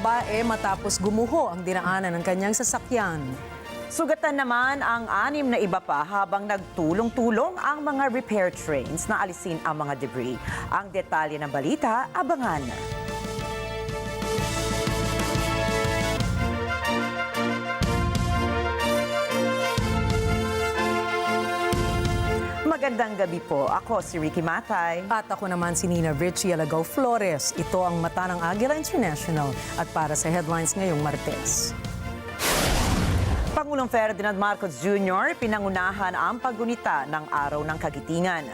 babae matapos gumuho ang dinaanan ng kanyang sasakyan. Sugatan naman ang 6 na iba pa habang nagtulong-tulong ang mga repair trains na alisin ang mga debris. Ang detalye ng balita, abangan. Magandang gabi po. Ako si Ricky Matay. At ako naman si Nina Richie Alagaw Flores. Ito ang mata ng Agila International at para sa headlines ngayong Martes. Pangulong Ferdinand Marcos Jr. pinangunahan ang paggunita ng Araw ng Kagitingan.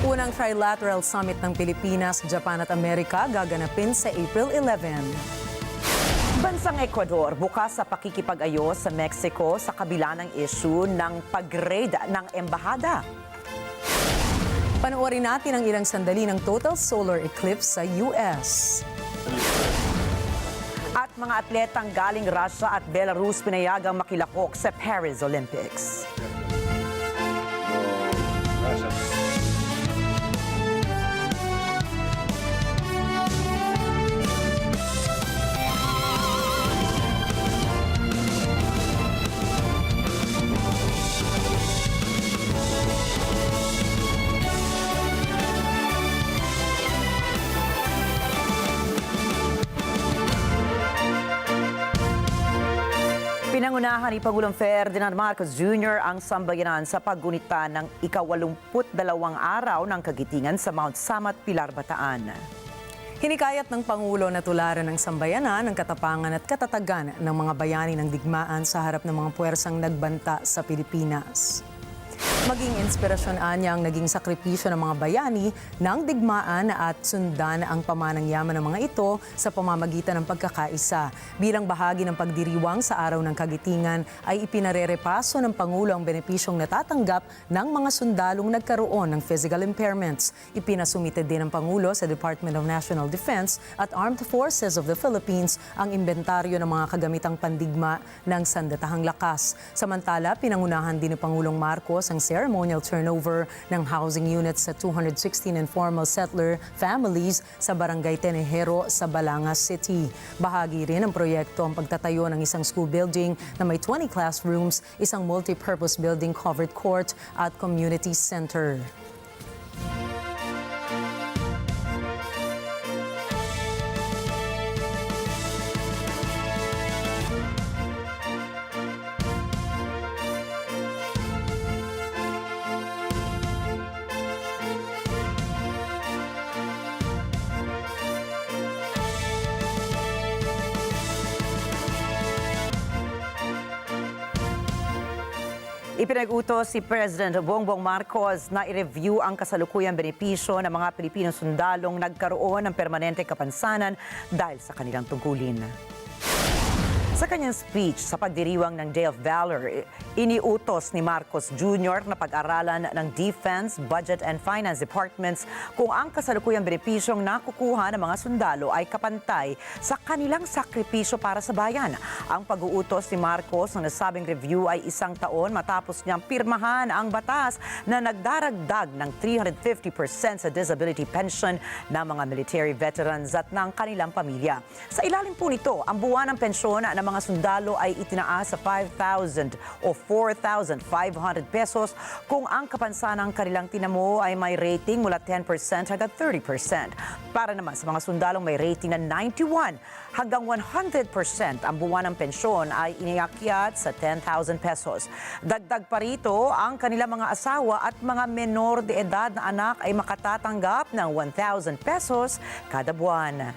Unang Trilateral Summit ng Pilipinas, Japan at Amerika gaganapin sa April 11. Bansang Ecuador bukas sa pakikipag-ayos sa Mexico sa kabila ng issue ng pag-raid ng embahada. Panoorin natin ang ilang sandali ng total solar eclipse sa US. At mga atletang galing Russia at Belarus pinayagang makilahok sa Paris Olympics. Pinangunahan ni Pangulong Ferdinand Marcos Jr. ang sambayanan sa paggunita ng ika-82 araw ng kagitingan sa Mount Samat, Pilar, Bataan. Hinikayat ng Pangulo na tularan ng sambayanan ang katapangan at katatagan ng mga bayani ng digmaan sa harap ng mga puwersang nagbanta sa Pilipinas. Maging inspirasyon niya ang naging sakripisyo ng mga bayani ng digmaan at sundan ang pamanang yaman ng mga ito sa pamamagitan ng pagkakaisa. Bilang bahagi ng pagdiriwang sa Araw ng Kagitingan ay ipinarerepaso ng Pangulo ang benepisyong natatanggap ng mga sundalong nagkaroon ng physical impairments. Ipinasumite din ng Pangulo sa Department of National Defense at Armed Forces of the Philippines ang inventaryo ng mga kagamitang pandigma ng sandatahang lakas. Samantala, pinangunahan din ni Pangulong Marcos ang ceremonial turnover ng housing units sa 216 informal settler families sa Barangay Tenejero sa Balangas City. Bahagi rin ng proyekto ang pagtatayo ng isang school building na may 20 classrooms, isang multi-purpose building covered court at community center. Ipinag-utos si President Bongbong Marcos na i-review ang kasalukuyang benepisyo ng mga Pilipinong sundalong nagkaroon ng permanente kapansanan dahil sa kanilang tungkulin. Sa kanyang speech sa pagdiriwang ng Day of Valor, iniutos ni Marcos Jr. na pag-aralan ng Defense, Budget and Finance Departments kung ang kasalukuyang benepisyong nakukuha ng mga sundalo ay kapantay sa kanilang sakripisyo para sa bayan. Ang pag-uutos ni Marcos ng nasabing review ay 1 taon matapos niyang pirmahan ang batas na nagdaragdag ng 350% sa disability pension ng mga military veterans at ng kanilang pamilya. Sa ilalim po nito, ang buwan ng pensyon ng mga sundalo ay itinaas sa 5,000 o 4,500 pesos kung ang kapansanang kanilang tinamo ay may rating mula 10% hanggang 30%. Para naman sa mga sundalong may rating na 91 hanggang 100%, ang buwan ng pensyon ay iniakyat sa 10,000 pesos. Dagdag pa rito, ang kanilang mga asawa at mga menor de edad na anak ay makatatanggap ng 1,000 pesos kada buwan.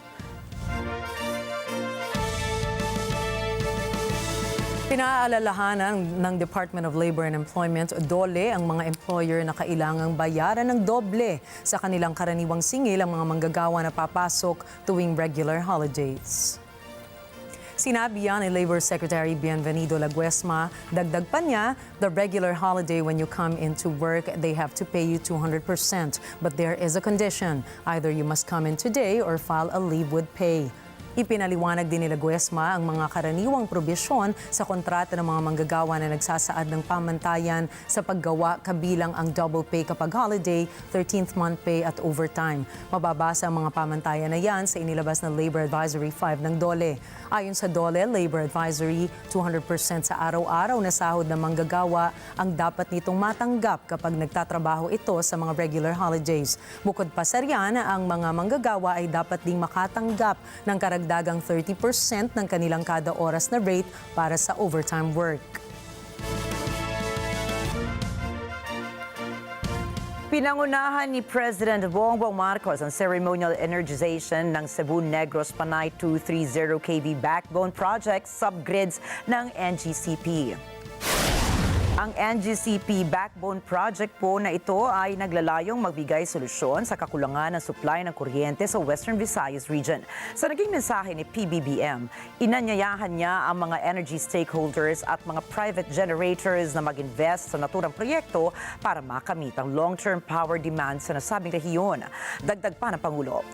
Pinaalalahanan ng Department of Labor and Employment, DOLE, ang mga employer na kailangang bayaran ng doble sa kanilang karaniwang singil ang mga manggagawa na papasok tuwing regular holidays. Sinabi yan ni Labor Secretary Bienvenido Laguesma. Dagdag pa niya, the regular holiday when you come into work, they have to pay you 200%. But there is a condition. Either you must come in today or file a leave with pay. Ipinaliwanag din nila Guesma ang mga karaniwang probisyon sa kontrata ng mga manggagawa na nagsasaad ng pamantayan sa paggawa kabilang ang double pay kapag holiday, 13th month pay at overtime. Mababasa ang mga pamantayan na yan sa inilabas na Labor Advisory 5 ng DOLE. Ayon sa DOLE, Labor Advisory, 200% sa araw-araw na sahod ng manggagawa ang dapat nitong matanggap kapag nagtatrabaho ito sa mga regular holidays. Bukod pa sa riyan, ang mga manggagawa ay dapat ding makatanggap ng karagdagang 30% ng kanilang kada oras na rate para sa overtime work. Pinangunahan ni President Bongbong Marcos ang ceremonial energization ng Cebu-Negros Panay 230 kV backbone project subgrids ng NGCP. Ang NGCP backbone project po na ito ay naglalayong magbigay solusyon sa kakulangan ng supply ng kuryente sa Western Visayas region. Sa naging mensahe ni PBBM, inanyayahan niya ang mga energy stakeholders at mga private generators na mag-invest sa naturang proyekto para makamit ang long-term power demand sa nasabing rehiyon. Dagdag pa ng Pangulo,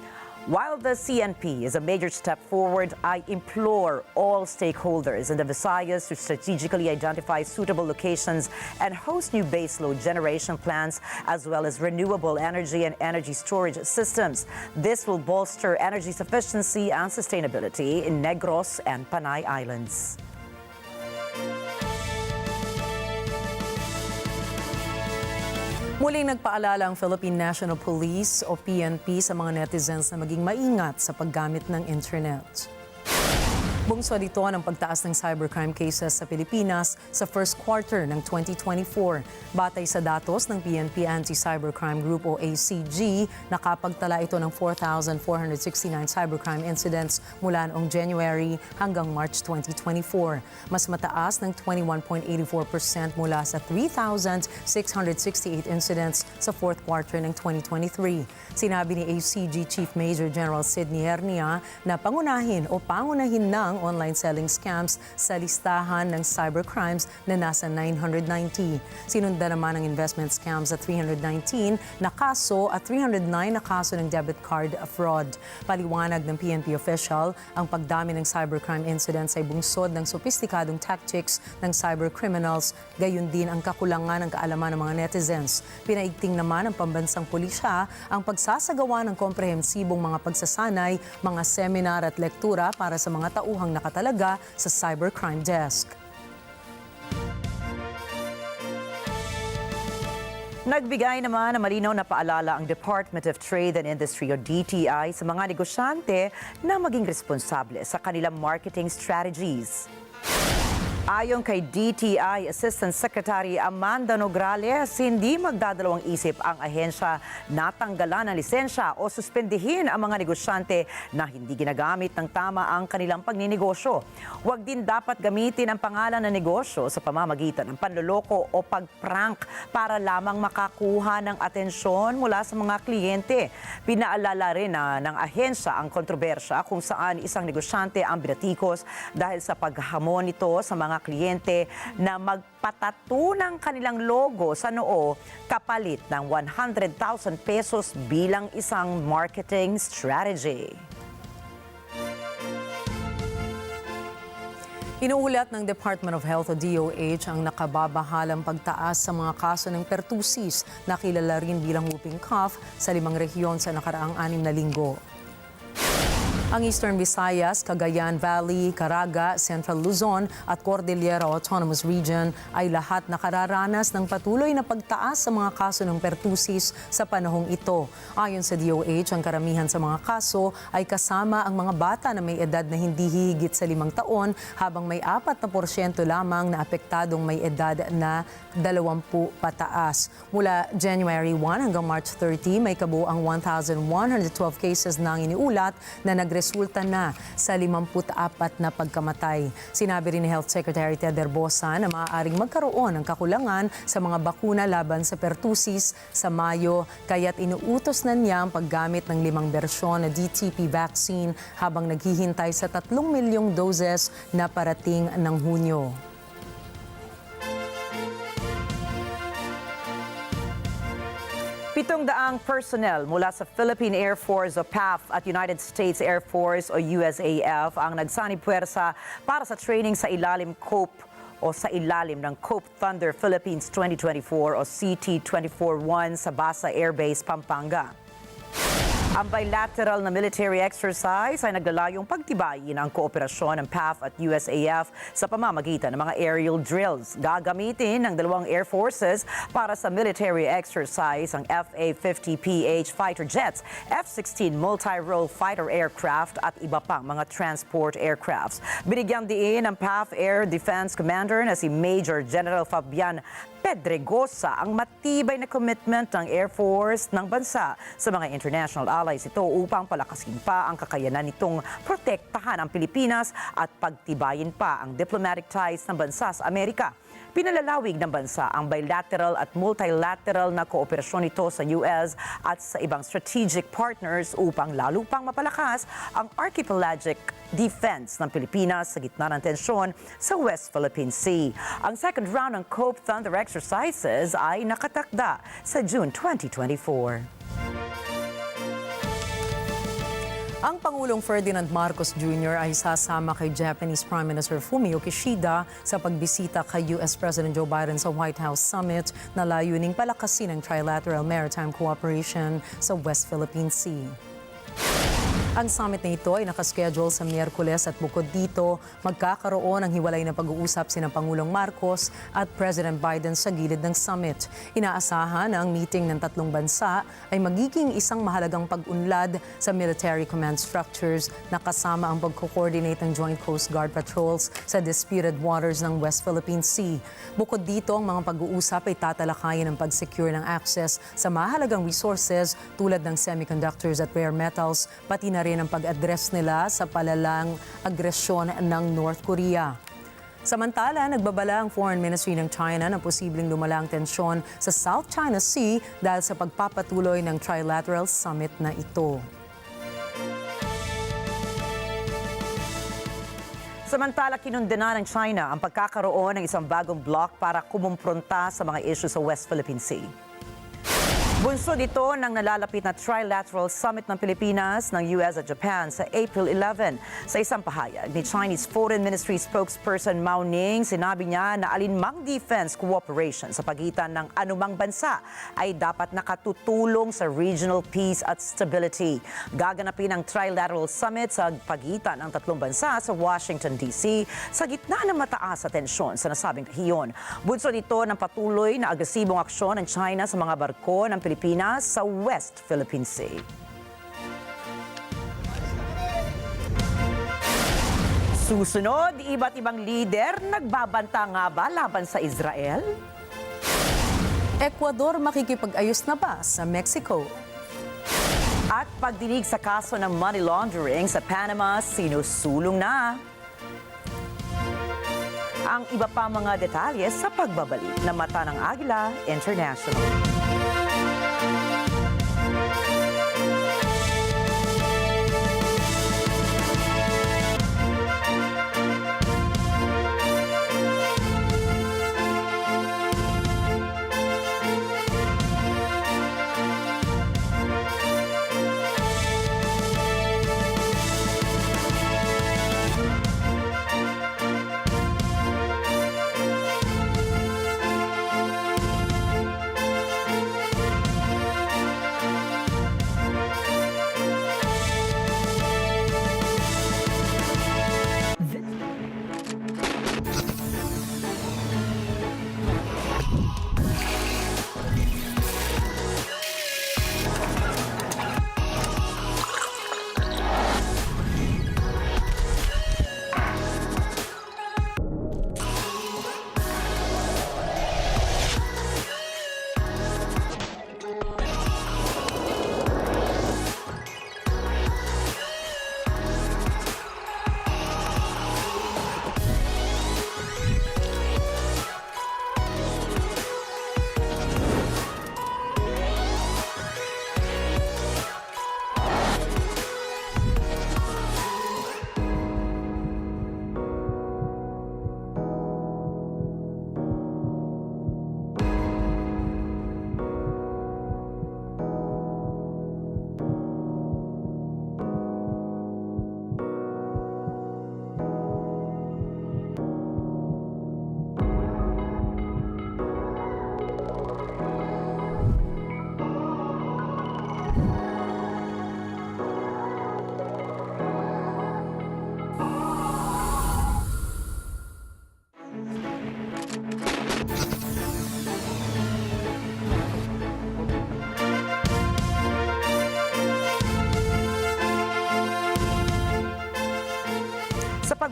while the CNP is a major step forward, I implore all stakeholders in the Visayas to strategically identify suitable locations and host new baseload generation plants as well as renewable energy and energy storage systems. This will bolster energy sufficiency and sustainability in Negros and Panay Islands. Muling nagpaalala ang Philippine National Police o PNP sa mga netizens na maging maingat sa paggamit ng internet. Bungsod ito ng pagtaas ng cybercrime cases sa Pilipinas sa first quarter ng 2024. Batay sa datos ng PNP Anti-Cybercrime Group o ACG, nakapagtala ito ng 4,469 cybercrime incidents mula noong January hanggang March 2024. Mas mataas ng 21.84% mula sa 3,668 incidents sa fourth quarter ng 2023. Sinabi ni ACG Chief Major General Sidney Hernia na pangunahin ng online selling scams sa listahan ng cybercrimes na nasa 990. Sinundan naman ang investment scams sa 319 na kaso at 309 na kaso ng debit card fraud. Paliwanag ng PNP official, ang pagdami ng cybercrime incidents ay bungsod ng sopistikadong tactics ng cybercriminals, gayon din ang kakulangan ng kaalaman ng mga netizens. Pinaigting naman ng pambansang pulisya ang pagsasagawa ng komprehensibong mga pagsasanay, mga seminar at lektura para sa mga tauhang nakatalaga sa Cybercrime Desk. Nagbigay naman ng malinaw na paalala ang Department of Trade and Industry o DTI sa mga negosyante na maging responsable sa kanilang marketing strategies. Ayon kay DTI Assistant Secretary Amanda Nograles, hindi magdadalawang isip ang ahensya na tanggalan ng lisensya o suspendihin ang mga negosyante na hindi ginagamit ng tama ang kanilang pagninegosyo. Huwag din dapat gamitin ang pangalan ng negosyo sa pamamagitan ng panloloko o pagprank para lamang makakuha ng atensyon mula sa mga kliyente. Pinaalala rin ng ahensya ang kontrobersya kung saan isang negosyante ang binatikos dahil sa paghamon nito sa mga kliyente na magpatato ng kanilang logo sa noo kapalit ng 100,000 pesos bilang isang marketing strategy. Inuulat ng Department of Health o DOH ang nakababahalang pagtaas sa mga kaso ng pertussis na kilala rin bilang whooping cough sa 5 rehiyon sa nakaraang 6 na linggo. Ang Eastern Visayas, Cagayan Valley, Caraga, Central Luzon at Cordillera Autonomous Region ay lahat nakararanas ng patuloy na pagtaas sa mga kaso ng pertussis sa panahong ito. Ayon sa DOH, ang karamihan sa mga kaso ay kasama ang mga bata na may edad na hindi higit sa 5 taon habang may 4% lamang na apektadong may edad na 20 pataas. Mula January 1 hanggang March 30, may kabuang 1,112 cases na iniulat na nagresulta na sa 54 na pagkamatay. Sinabi rin ni Health Secretary Ted Herbosa na maaaring magkaroon ng kakulangan sa mga bakuna laban sa pertussis sa Mayo, kaya't inuutos na niya ang paggamit ng 5 bersyon na DTP vaccine habang naghihintay sa 3 milyong doses na parating ng Hunyo. 700 personnel mula sa Philippine Air Force o PAF at United States Air Force o USAF ang nagsanib puwersa para sa training sa ilalim ng COPE Thunder Philippines 2024 o CT-24-1 sa Basa Air Base, Pampanga. Ang bilateral na military exercise ay naglalayong pagtibayin ang kooperasyon ng PAF at USAF sa pamamagitan ng mga aerial drills. Gagamitin ng dalawang air forces para sa military exercise ang FA-50PH fighter jets, F-16 multi-role fighter aircraft at iba pang mga transport aircrafts. Binigyang diin ng PAF Air Defense Commander na si Major General Fabian Pedregosa ang matibay na commitment ng Air Force ng bansa sa mga international allies ito upang palakasin pa ang kakayanan nitong protektahan ang Pilipinas at pagtibayin pa ang diplomatic ties ng bansa sa Amerika. Pinalalawig ng bansa ang bilateral at multilateral na kooperasyon nito sa US at sa ibang strategic partners upang lalo pang mapalakas ang archipelagic defense ng Pilipinas sa gitna ng tensyon sa West Philippine Sea. Ang second round ng COPE Thunder exercises ay nakatakda sa June 2024. Ang Pangulong Ferdinand Marcos Jr. ay sasama kay Japanese Prime Minister Fumio Kishida sa pagbisita kay US President Joe Biden sa White House Summit na layuning palakasin ang Trilateral Maritime Cooperation sa West Philippine Sea. Ang summit na ito ay nakaschedule sa Miyerkules at bukod dito, magkakaroon ng hiwalay na pag-uusap sina Pangulong Marcos at President Biden sa gilid ng summit. Inaasahan na ang meeting ng tatlong bansa ay magiging isang mahalagang pag-unlad sa military command structures na kasama ang pagko-coordinate ng Joint Coast Guard patrols sa disputed waters ng West Philippine Sea. Bukod dito, ang mga pag-uusap ay tatalakayin ang pag-secure ng access sa mahalagang resources tulad ng semiconductors at rare metals, pati na rin ang pag-address nila sa palalang agresyon ng North Korea. Samantala, nagbabala ang Foreign Ministry ng China na posibleng lumala ang tensyon sa South China Sea dahil sa pagpapatuloy ng Trilateral Summit na ito. Samantala, kinundena ng China ang pagkakaroon ng isang bagong bloc para kumumpronta sa mga issue sa West Philippine Sea. Bunsod ito ng nalalapit na Trilateral Summit ng Pilipinas, ng US at Japan sa April 11. Sa isang pahayag ni Chinese Foreign Ministry spokesperson Mao Ning, sinabi niya na alinmang defense cooperation sa pagitan ng anumang bansa ay dapat nakatutulong sa regional peace at stability. Gaganapin ang Trilateral Summit sa pagitan ng tatlong bansa sa Washington, D.C. sa gitna ng mataas na tensyon sa nasabing rehiyon. Bunsod ito ng patuloy na agresibong aksyon ng China sa mga barko ng Pilipinas sa West Philippine Sea. Susunod, iba't ibang lider nagbabanta nga ba laban sa Israel? Ecuador makikipag-ayos na ba sa Mexico? At pagdinig sa kaso ng money laundering sa Panama, sinusulong na. Ang iba pa mga detalye sa pagbabalik na Mata ng Agila International.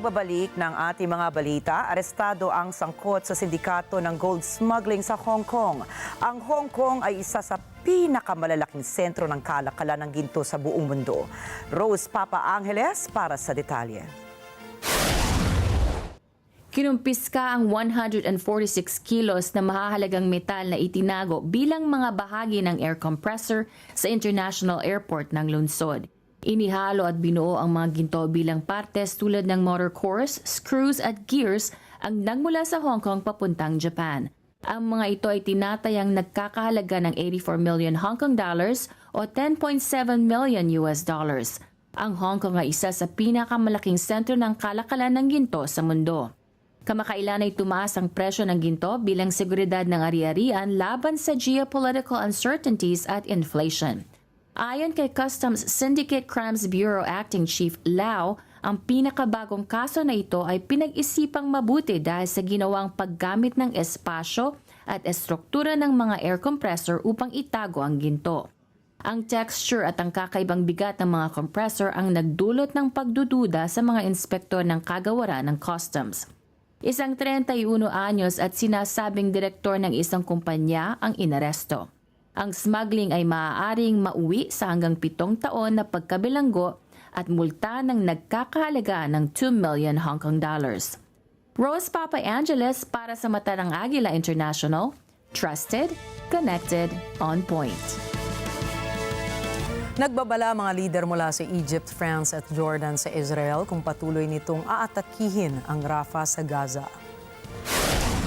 pagbabalik ng ating mga balita, arestado ang sangkot sa sindikato ng gold smuggling sa Hong Kong. Ang Hong Kong ay isa sa pinakamalalaking sentro ng kalakalan ng ginto sa buong mundo. Rose Papa Angeles para sa detalye. Kinumpiska ang 146 kilos na mahahalagang metal na itinago bilang mga bahagi ng air compressor sa International Airport ng lungsod. Inihalo at binuo ang mga ginto bilang partes tulad ng motor cores, screws at gears ang nagmula sa Hong Kong papuntang Japan. Ang mga ito ay tinatayang nagkakahalaga ng 84 million Hong Kong dollars o 10.7 million US dollars. Ang Hong Kong ay isa sa pinakamalaking sentro ng kalakalan ng ginto sa mundo. Kamakailan ay tumaas ang presyo ng ginto bilang seguridad ng ari-arian laban sa geopolitical uncertainties at inflation. Ayon kay Customs Syndicate Crimes Bureau Acting Chief Lau, ang pinakabagong kaso na ito ay pinag-isipang mabuti dahil sa ginawang paggamit ng espasyo at estruktura ng mga air compressor upang itago ang ginto. Ang texture at ang kakaibang bigat ng mga compressor ang nagdulot ng pagdududa sa mga inspektor ng kagawaran ng customs. Isang 31 anyos at sinasabing direktor ng isang kumpanya ang inaresto. Ang smuggling ay maaaring mauwi sa hanggang 7 taon na pagkabilanggo at multa ng nagkakahalaga ng 2 million Hong Kong dollars. Rose Papa Angeles para sa mata ng Agila International, trusted, connected, on point. Nagbabala mga lider mula sa Egypt, France at Jordan sa Israel kung patuloy nitong aatakihin ang Rafah sa Gaza.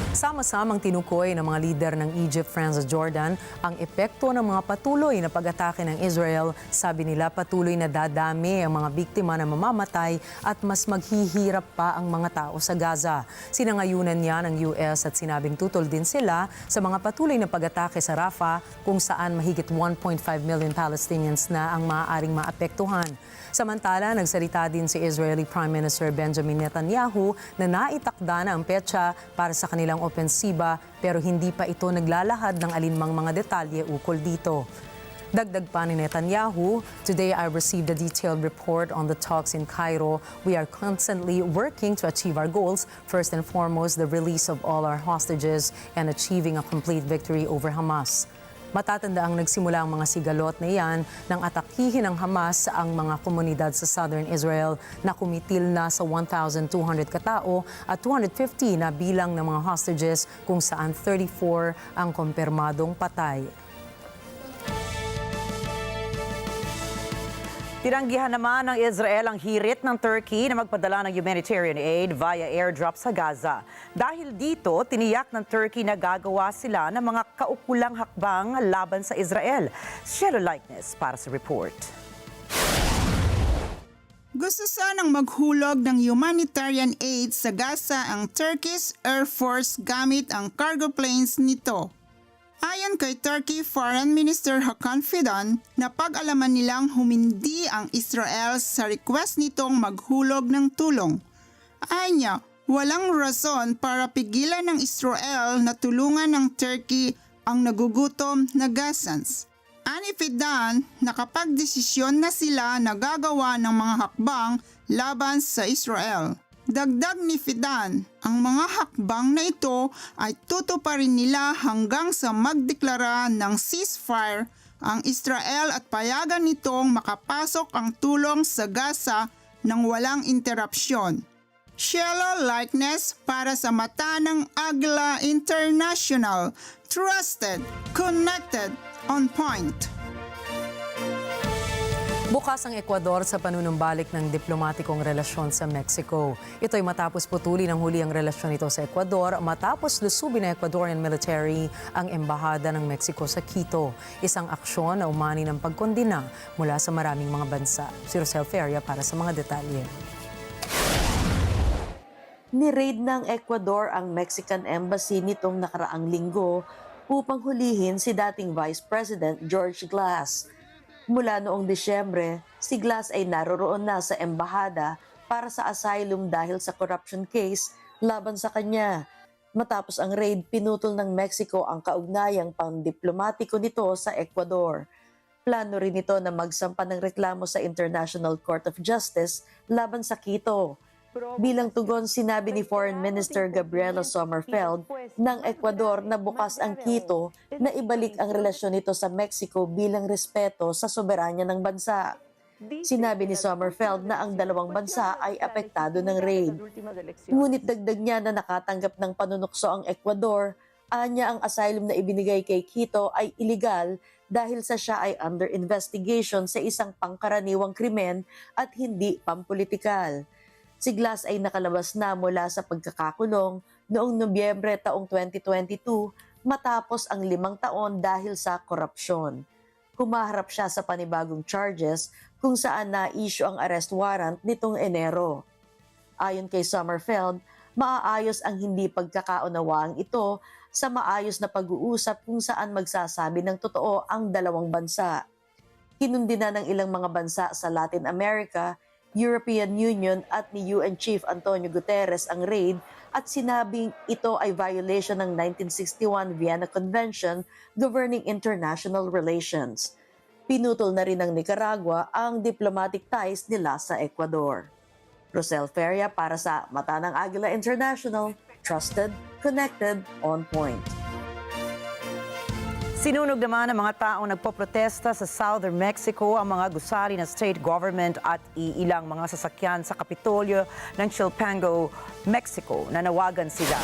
Sama-samang tinukoy ng mga lider ng Egypt, France at Jordan ang epekto ng mga patuloy na pag-atake ng Israel. Sabi nila patuloy na dadami ang mga biktima na mamamatay at mas maghihirap pa ang mga tao sa Gaza. Sinangayunan niya ng US at sinabing tutol din sila sa mga patuloy na pag-atake sa Rafah kung saan mahigit 1.5 million Palestinians na ang maaaring maapektuhan. Samantala, nagsalita din si Israeli Prime Minister Benjamin Netanyahu na naitakda na ang petsa para sa kanilang opensiba pero hindi pa ito naglalahad ng alinmang mga detalye ukol dito. Dagdag pa ni Netanyahu, "Today I received a detailed report on the talks in Cairo. We are constantly working to achieve our goals. First and foremost, the release of all our hostages and achieving a complete victory over Hamas." Matatanda ang nagsimula ang mga sigalot na iyan nang atakihin ng Hamas ang mga komunidad sa southern Israel na kumitil na sa 1,200 katao at 250 na bilang ng mga hostages kung saan 34 ang kumpirmadong patay. Tinanggihan naman ng Israel ang hirit ng Turkey na magpadala ng humanitarian aid via airdrop sa Gaza. Dahil dito, tiniyak ng Turkey na gagawa sila ng mga kaukulang hakbang laban sa Israel. Shelo Likeness para sa report. Gusto sanang maghulog ng humanitarian aid sa Gaza ang Turkish Air Force gamit ang cargo planes nito. Ayon kay Turkey Foreign Minister Hakan Fidan, napag-alaman nilang humindi ang Israel sa request nitong maghulog ng tulong. Ayon niya, walang rason para pigilan ng Israel na tulungan ng Turkey ang nagugutom na Gazans. Ani Fidan, nakapagdesisyon na sila na gagawa ng mga hakbang laban sa Israel. Dagdag ni Fidan, ang mga hakbang na ito ay tutuparin nila hanggang sa magdeklara ng ceasefire ang Israel at payagan nitong makapasok ang tulong sa Gaza nang walang interrupsyon. Shelo Likeness para sa mata ng Agila International, trusted, connected, on point. Bukas ang Ecuador sa panunumbalik ng diplomatikong relasyon sa Mexico. Ito ay matapos putulin ang huli ang relasyon nito sa Ecuador matapos lusubin ng Ecuadorian military ang embahada ng Mexico sa Quito. Isang aksyon na umani ng pagkondina mula sa maraming mga bansa. Si Rosel Feria para sa mga detalye. Ni-raid ng Ecuador ang Mexican Embassy nitong nakaraang linggo upang hulihin si dating Vice President George Glass. Mula noong Disyembre, si Glass ay naroroon na sa embahada para sa asylum dahil sa corruption case laban sa kanya. Matapos ang raid, pinutol ng Mexico ang kaugnayang pang-diplomatiko nito sa Ecuador. Plano rin ito na magsampa ng reklamo sa International Court of Justice laban sa Quito. Bilang tugon, sinabi ni Foreign Minister Gabriela Sommerfeld ng Ecuador na bukas ang Quito na ibalik ang relasyon nito sa Mexico bilang respeto sa soberanya ng bansa. Sinabi ni Sommerfeld na ang dalawang bansa ay apektado ng raid. Ngunit dagdag niya na nakatanggap ng panunukso ang Ecuador. Anya ang asylum na ibinigay kay Quito ay iligal dahil sa siya ay under investigation sa isang pangkaraniwang krimen at hindi pampolitikal. Si Glass ay nakalabas na mula sa pagkakakulong noong Nobyembre taong 2022 matapos ang 5 taon dahil sa korupsyon. Humaharap siya sa panibagong charges kung saan na-issue ang arrest warrant nitong Enero. Ayon kay Sommerfeld, maaayos ang hindi pagkakaunawaan ito sa maayos na pag-uusap kung saan magsasabi ng totoo ang dalawang bansa. Kinundi na ng ilang mga bansa sa Latin America, European Union at ni UN Chief Antonio Guterres ang raid at sinabing ito ay violation ng 1961 Vienna Convention governing international relations. Pinutol na rin ng Nicaragua ang diplomatic ties nila sa Ecuador. Rosel Feria para sa Mata ng Agila International, trusted, connected, on point. Sinunog naman ng mga taong nagpoprotesta sa Southern Mexico ang mga gusali ng state government at ilang mga sasakyan sa Kapitolyo ng Chilpango, Mexico. Nanawagan sila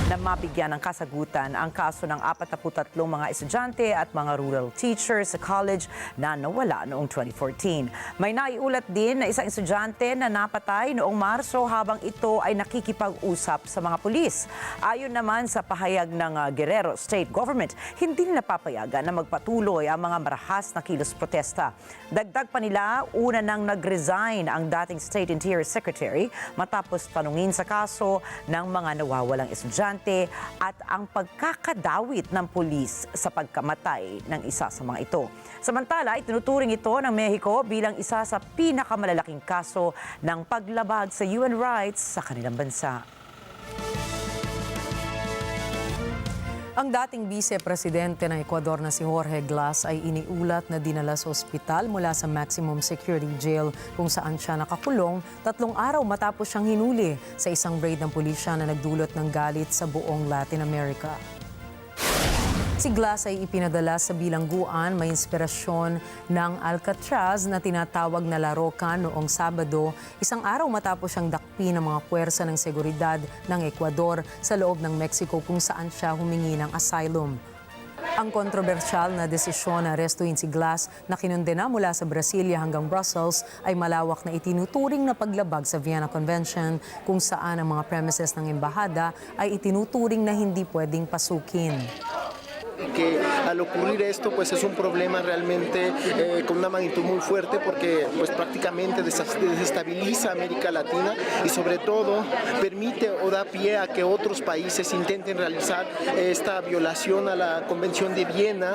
na mabigyan ng kasagutan ang kaso ng 43 mga estudyante at mga rural teachers sa college na nawala noong 2014. May naiulat din na isang estudyante na napatay noong Marso habang ito ay nakikipag-usap sa mga pulis. Ayon naman sa pahayag ng Guerrero State Government, hindi nila papayagan na magpatuloy ang mga marahas na kilos protesta. Dagdag pa nila, una nang nag-resign ang dating State Interior Secretary matapos tanungin sa kaso ng mga nawawalang estudyante at ang pagkakadawit ng pulis sa pagkamatay ng isa sa mga ito. Samantala, itinuturing ito ng Mexico bilang isa sa pinakamalalaking kaso ng paglabag sa UN rights sa kanilang bansa. Ang dating vice-presidente ng Ecuador na si Jorge Glass ay iniulat na dinala sa ospital mula sa maximum security jail kung saan siya nakakulong 3 araw matapos siyang hinuli sa isang raid ng pulisya na nagdulot ng galit sa buong Latin America. Si Glass ay ipinadala sa bilangguan may inspirasyon ng Alcatraz na tinatawag na La Roca noong Sabado, 1 araw matapos siyang dakpi ng mga puwersa ng seguridad ng Ecuador sa loob ng Mexico kung saan siya humingi ng asylum. Ang kontrobersyal na desisyon na arestuhin si Glass na kinundena mula sa Brasilia hanggang Brussels ay malawak na itinuturing na paglabag sa Vienna Convention kung saan ang mga premises ng embahada ay itinuturing na hindi pwedeng pasukin. Que al ocurrir esto pues es un problema realmente con una magnitud muy fuerte porque pues prácticamente desestabiliza América Latina y sobre todo permite o da pie a que otros países intenten realizar esta violación a la Convención de Viena.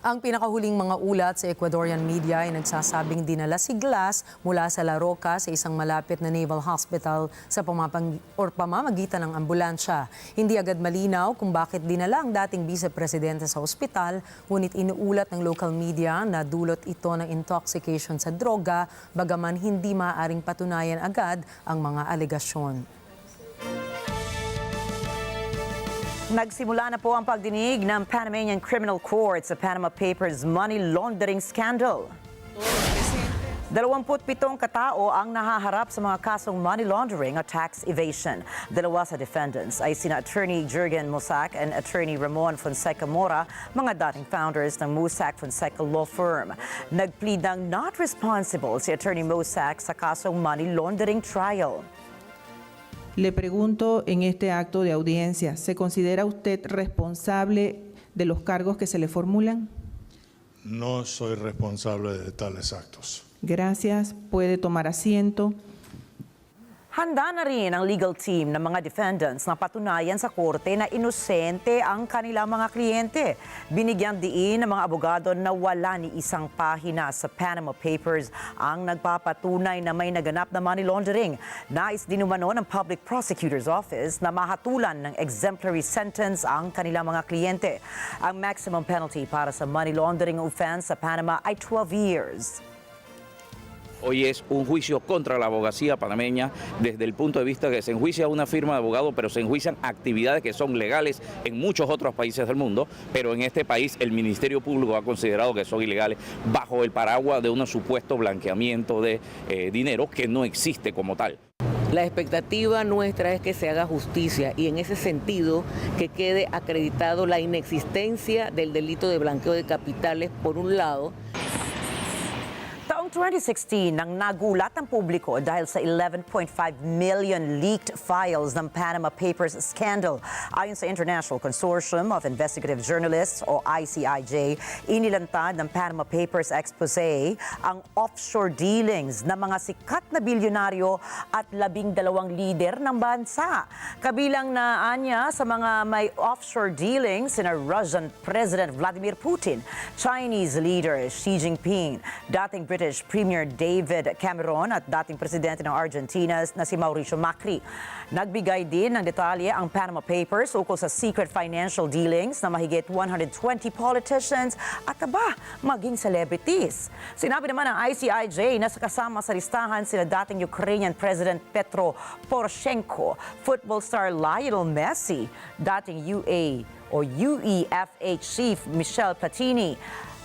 Ang pinakahuling mga ulat sa Ecuadorian media ay nagsasabing dinala si Glass mula sa La Roca sa isang malapit na naval hospital sa pamamagitan ng ambulansya. Hindi agad malinaw kung bakit dinala ang dating vice-presidente sa ospital, ngunit inuulat ng local media na dulot ito ng intoxication sa droga, bagaman hindi maaaring patunayan agad ang mga alegasyon. Nagsimula na po ang pagdinig ng Panamanian Criminal Court sa Panama Papers money laundering scandal. 27 katao ang nahaharap sa mga kasong money laundering at tax evasion. 2 sa defendants ay sina Attorney Jurgen Mossack and Attorney Ramon Fonseca Mora, mga dating founders ng Mossack Fonseca Law Firm. Nagplead ng not responsible si Attorney Mossack sa kasong money laundering trial. Le pregunto en este acto de audiencia, ¿se considera usted responsable de los cargos que se le formulan? No soy responsable de tales actos. Gracias. Puede tomar asiento. Handa na rin ang legal team ng mga defendants na patunayan sa korte na inosente ang kanilang mga kliyente. Binigyang diin ng mga abogado na wala ni isang pahina sa Panama Papers ang nagpapatunay na may naganap na money laundering. Nais din umano ng Public Prosecutor's Office na mahatulan ng exemplary sentence ang kanilang mga kliyente. Ang maximum penalty para sa money laundering offense sa Panama ay 12 years. Hoy es un juicio contra la abogacía panameña desde el punto de vista que se enjuicia una firma de abogados, pero se enjuician actividades que son legales en muchos otros países del mundo, pero en este país el Ministerio Público ha considerado que son ilegales bajo el paraguas de un supuesto blanqueamiento de dinero que no existe como tal. La expectativa nuestra es que se haga justicia y en ese sentido que quede acreditado la inexistencia del delito de blanqueo de capitales por un lado. Taong 2016 nang nagulat ang publiko dahil sa 11.5 million leaked files ng Panama Papers scandal. Ayon sa International Consortium of Investigative Journalists o ICIJ, inilantad ng Panama Papers expose ang offshore dealings ng mga sikat na bilyonaryo at 12 lider ng bansa. Kabilang na anya sa mga may offshore dealings sina Russian President Vladimir Putin, Chinese leader Xi Jinping, dating British Premier David Cameron at dating presidente ng Argentina na si Mauricio Macri. Nagbigay din ng detalye ang Panama Papers ukol sa secret financial dealings na mahigit 120 politicians at maging celebrities. Sinabi naman ng ICIJ na kasama sa listahan sila dating Ukrainian President Petro Poroshenko, football star Lionel Messi, dating UEFA chief Michel Platini,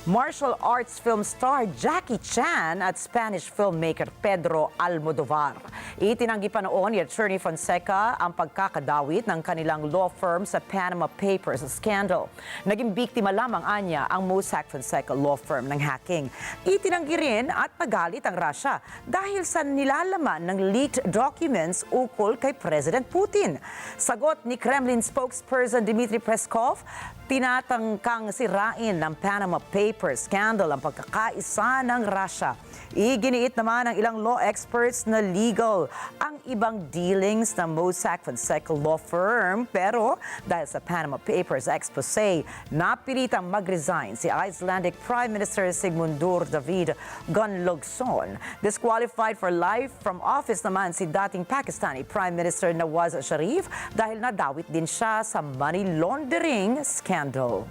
martial arts film star Jackie Chan at Spanish filmmaker Pedro Almodovar. Itinanggi pa noon ni Attorney Fonseca ang pagkakadawit ng kanilang law firm sa Panama Papers scandal. Naging biktima lamang anya ang Mossack Fonseca law firm ng hacking. Itinanggi rin at pagalit ang Russia dahil sa nilalaman ng leaked documents ukol kay President Putin. Sagot ni Kremlin spokesperson Dmitry Peskov, tinatangkang sirain ng Panama Papers scandal ang pagkakaisa ng Russia. Iginiit naman ng ilang law experts na legal ang ibang dealings ng Mossack Fonseca law firm, pero dahil sa Panama Papers expose, napilitang mag-resign si Icelandic Prime Minister Sigmundur David Gunnlaugsson. Disqualified for life from office naman si dating Pakistani Prime Minister Nawaz Sharif dahil nadawit din siya sa money laundering scandal.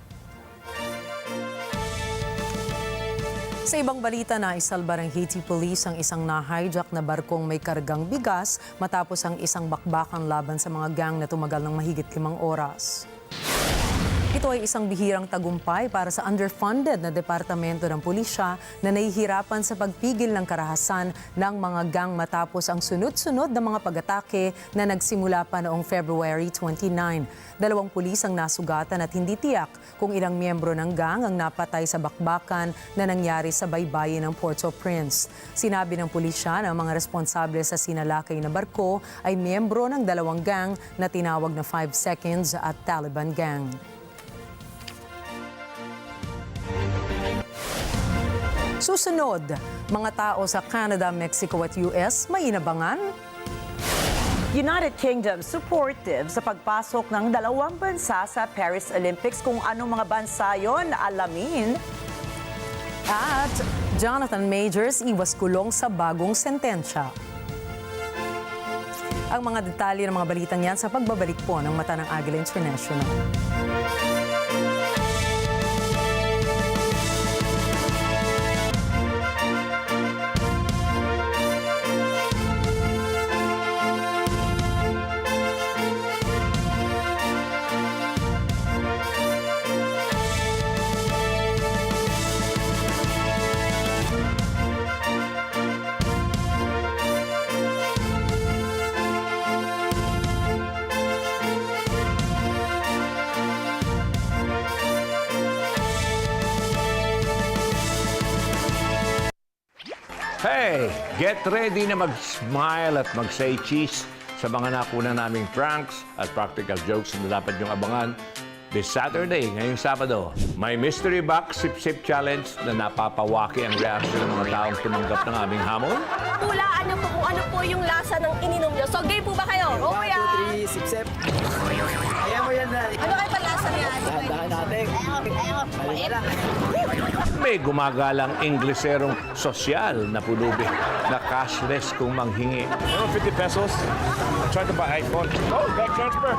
Sa ibang balita, naisalba ng Haiti Police ang isang na-hijack na barkong may kargang bigas matapos ang isang bakbakan laban sa mga gang na tumagal ng mahigit 5 oras. Ito ay isang bihirang tagumpay para sa underfunded na departamento ng pulisya na nahihirapan sa pagpigil ng karahasan ng mga gang matapos ang sunod-sunod na mga pag-atake na nagsimula pa noong February 29. 2 pulis ang nasugatan at hindi tiyak kung ilang miyembro ng gang ang napatay sa bakbakan na nangyari sa baybayin ng Port-au-Prince. Sinabi ng pulisya na ang mga responsable sa sinalakay na barko ay miyembro ng 2 gang na tinawag na 5 Seconds at Taliban Gang. Susunod, mga tao sa Canada, Mexico at US may inabangan. United Kingdom supportive sa pagpasok ng 2 bansa sa Paris Olympics. Kung anong mga bansa yon, alamin. At Jonathan Majors iwas kulong sa bagong sentensya. Ang mga detalye ng mga balitang yan sa pagbabalik po ng Mata ng Agila International. Hey, get ready na mag-smile at mag-say cheese sa mga nakuna naming pranks at practical jokes na dapat niyong abangan this Saturday, ngayong Sabado. May Mystery Box Sip-Sip Challenge na napapawaki ang reaction ng mga taong tumanggap ng aming hamon. Hulaan niyo po kung ano po yung lasa ng ininom niyo. So, game po ba kayo? Oh, yeah! 1, 2, 3, sip-sip. Kaya mo yan, Daddy. Ano kayo palasa niya? Dahan natin. May gumagalang Ingleserong sosyal na pulubi na cashless kung manghingi. 50 pesos. I'm trying to buy iPhone. Oh, bank transfer.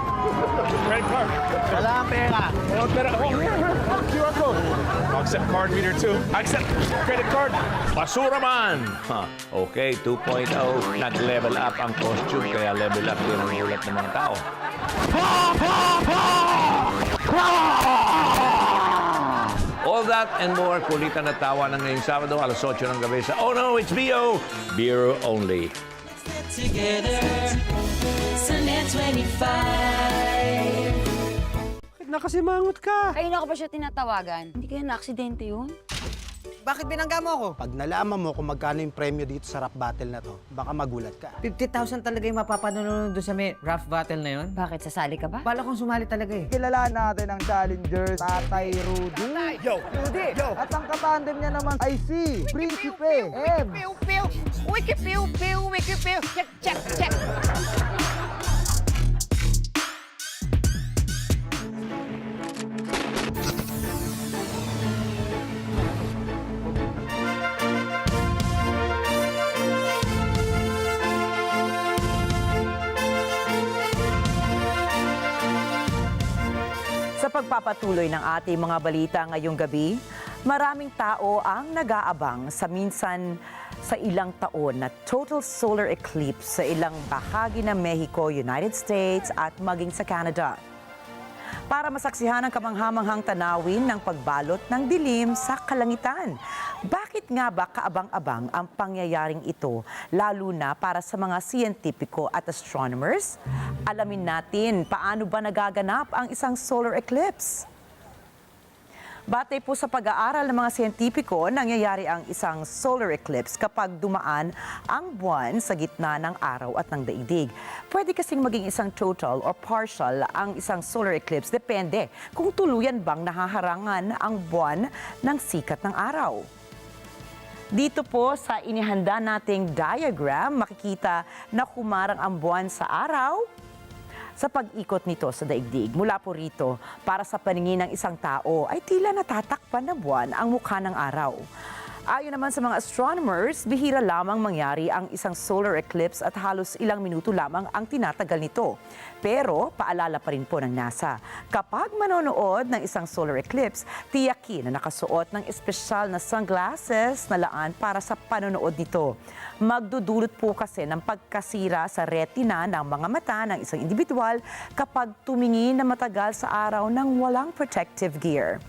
Credit card. Wala ang pera. Wala ang pera. Oh, here. QR code. accept card reader too. I accept credit card. Basura man! Okay, 2.0. Nag-level up ang costume, kaya level up din ang ulat ng mga tao. All that and more, kulitan na tawa ng ngayong Sabado, alas 8 ng gabi sa Oh No, It's BO! Beer only. Together sa Net 25. Nakasimangot ka. Kanina ko pa siya tinatawagan. Hindi kaya na-aksidente yun? Bakit binangga mo ako? Pag nalaman mo kung magkano yung premyo dito sa rap battle na to, baka magulat ka. 50,000 talaga yung mapapanood doon sa may rap battle na yun? Bakit, sasali ka ba? Bala kong sumali talaga eh. Kilalaan natin ang challengers, Tatay Rudy. Yo! Rudy! Yo! At ang katandem niya naman ay si Prinsipe Eb. Pew, pew! Wiki, pew, pew! Wiki, pew! Check, check, check! Sa pagpapatuloy ng ating mga balita ngayong gabi, maraming tao ang nag-aabang sa minsan sa ilang taon na total solar eclipse sa ilang bahagi ng Mexico, United States at maging sa Canada. Para masaksihan ang kamanghamanghang tanawin ng pagbalot ng dilim sa kalangitan. Bakit nga ba kaabang-abang ang pangyayaring ito, lalo na para sa mga siyentipiko at astronomers? Alamin natin paano ba nagaganap ang isang solar eclipse. Batay po sa pag-aaral ng mga siyentipiko, nangyayari ang isang solar eclipse kapag dumaan ang buwan sa gitna ng araw at ng daigdig. Pwede kasing maging isang total or partial ang isang solar eclipse, depende kung tuluyan bang nahaharangan ang buwan ng sikat ng araw. Dito po sa inihanda nating diagram, makikita na humarang ang buwan sa araw sa pag-ikot nito sa daigdig. Mula po rito, para sa paningin ng isang tao, ay tila natatakpan na buwan ang mukha ng araw. Ayon naman sa mga astronomers, bihira lamang mangyari ang isang solar eclipse at halos ilang minuto lamang ang tinatagal nito. Pero paalala pa rin po ng NASA, kapag manonood ng isang solar eclipse, tiyakin na nakasuot ng espesyal na sunglasses na laan para sa panonood nito. Magdudulot po kasi ng pagkasira sa retina ng mga mata ng isang individual kapag tumingin na matagal sa araw ng walang protective gear.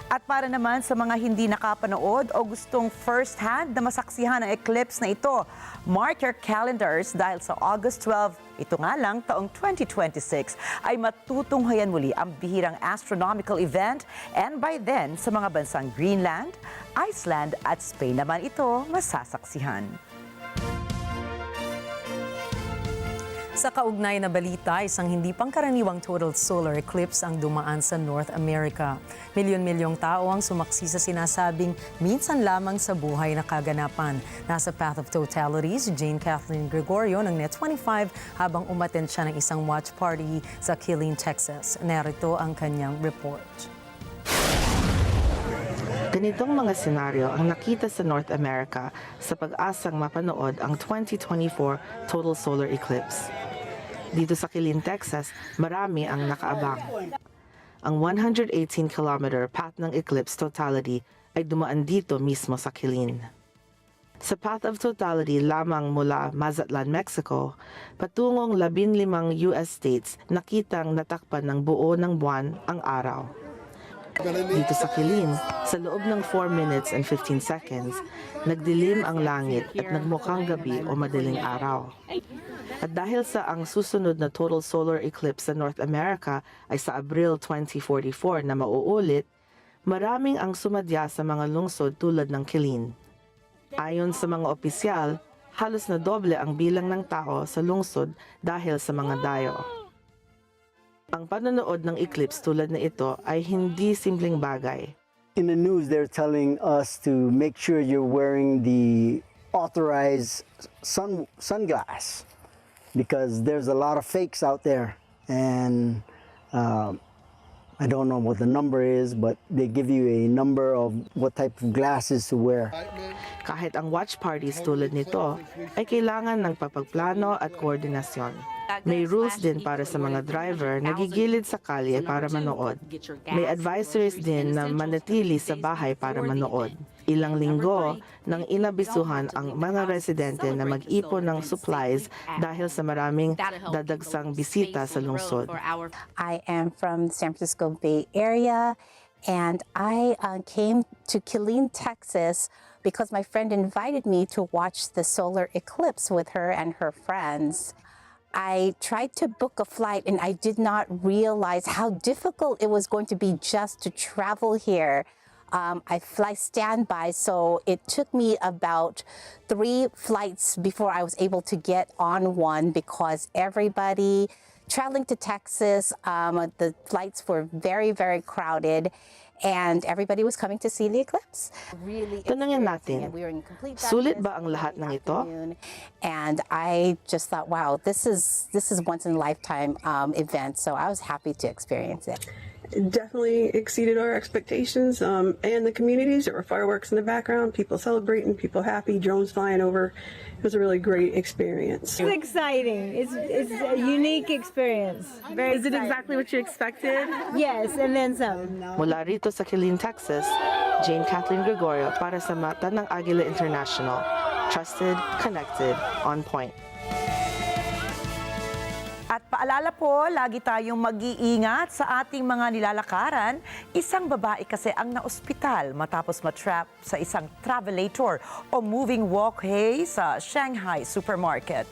At para naman sa mga hindi nakapanood o gustong first-hand na masaksihan ang eclipse na ito, mark your calendars dahil sa August 12, ito nga lang taong 2026, ay matutunghayan muli ang bihirang astronomical event, and by then sa mga bansang Greenland, Iceland at Spain naman ito masasaksihan. Sa kaugnay na balita, isang hindi pangkaraniwang total solar eclipse ang dumaan sa North America. Milyon-milyong tao ang sumaksi sa sinasabing minsan lamang sa buhay na kaganapan. Nasa Path of Totality si Jane Kathleen Gregorio ng Net25 habang umattend siya ng isang watch party sa Killeen, Texas. Narito ang kanyang report. Ganitong mga senaryo ang nakita sa North America sa pag-asang mapanood ang 2024 total solar eclipse. Dito sa Killeen, Texas, marami ang nakaabang. Ang 118-kilometer path ng eclipse totality ay dumaan dito mismo sa Killeen. Sa Path of Totality lamang mula Mazatlan, Mexico, patungong 15 US states nakitang natakpan ng buo ng buwan ang araw. Dito sa Killeen, sa loob ng 4 minutes and 15 seconds, nagdilim ang langit at nagmukhang gabi o madaling araw. At dahil sa ang susunod na total solar eclipse sa North America ay sa Abril 2044 na mauulit, maraming ang sumadya sa mga lungsod tulad ng Killeen. Ayon sa mga opisyal, halos na doble ang bilang ng tao sa lungsod dahil sa mga dayo. Ang panonood ng eclipse tulad na ito ay hindi simpleng bagay. In the news, they're telling us to make sure you're wearing the authorized sunglass because there's a lot of fakes out there, and I don't know what the number is, but they give you a number of what type of glasses to wear. Kahit ang watch parties tulad nito ay kailangan ng pagpaplano at koordinasyon. May rules din para sa mga driver na gigilid sa kalye para manood. May advisories din na manatili sa bahay para manood. Ilang linggo nang inabisuhan ang mga residente na mag-ipon ng supplies dahil sa maraming dadagsang bisita sa lungsod. I am from the San Francisco Bay Area, and I came to Killeen, Texas, because my friend invited me to watch the solar eclipse with her and her friends. I tried to book a flight, and I did not realize how difficult it was going to be just to travel here. I fly standby, so it took me about 3 flights before I was able to get on one because everybody traveling to Texas, the flights were very, very crowded. And everybody was coming to see the eclipse. Tanungin natin, sulit ba ang lahat ng ito? And I just thought, wow, this is once in a lifetime event. So I was happy to experience it. It definitely exceeded our expectations, and the communities. There were fireworks in the background, people celebrating, people happy, drones flying over. It was a really great experience. It's exciting. It's a unique experience. Is it exactly what you expected? Yes, and then some. Mula rito sa Killeen, Texas, Jane Kathleen Gregorio para sa Mata ng Agila International. Trusted, connected, on point. At paalala po, lagi tayong mag-iingat sa ating mga nilalakaran. Isang babae kasi ang naospital matapos matrap sa isang travelator o moving walkway sa Shanghai supermarket.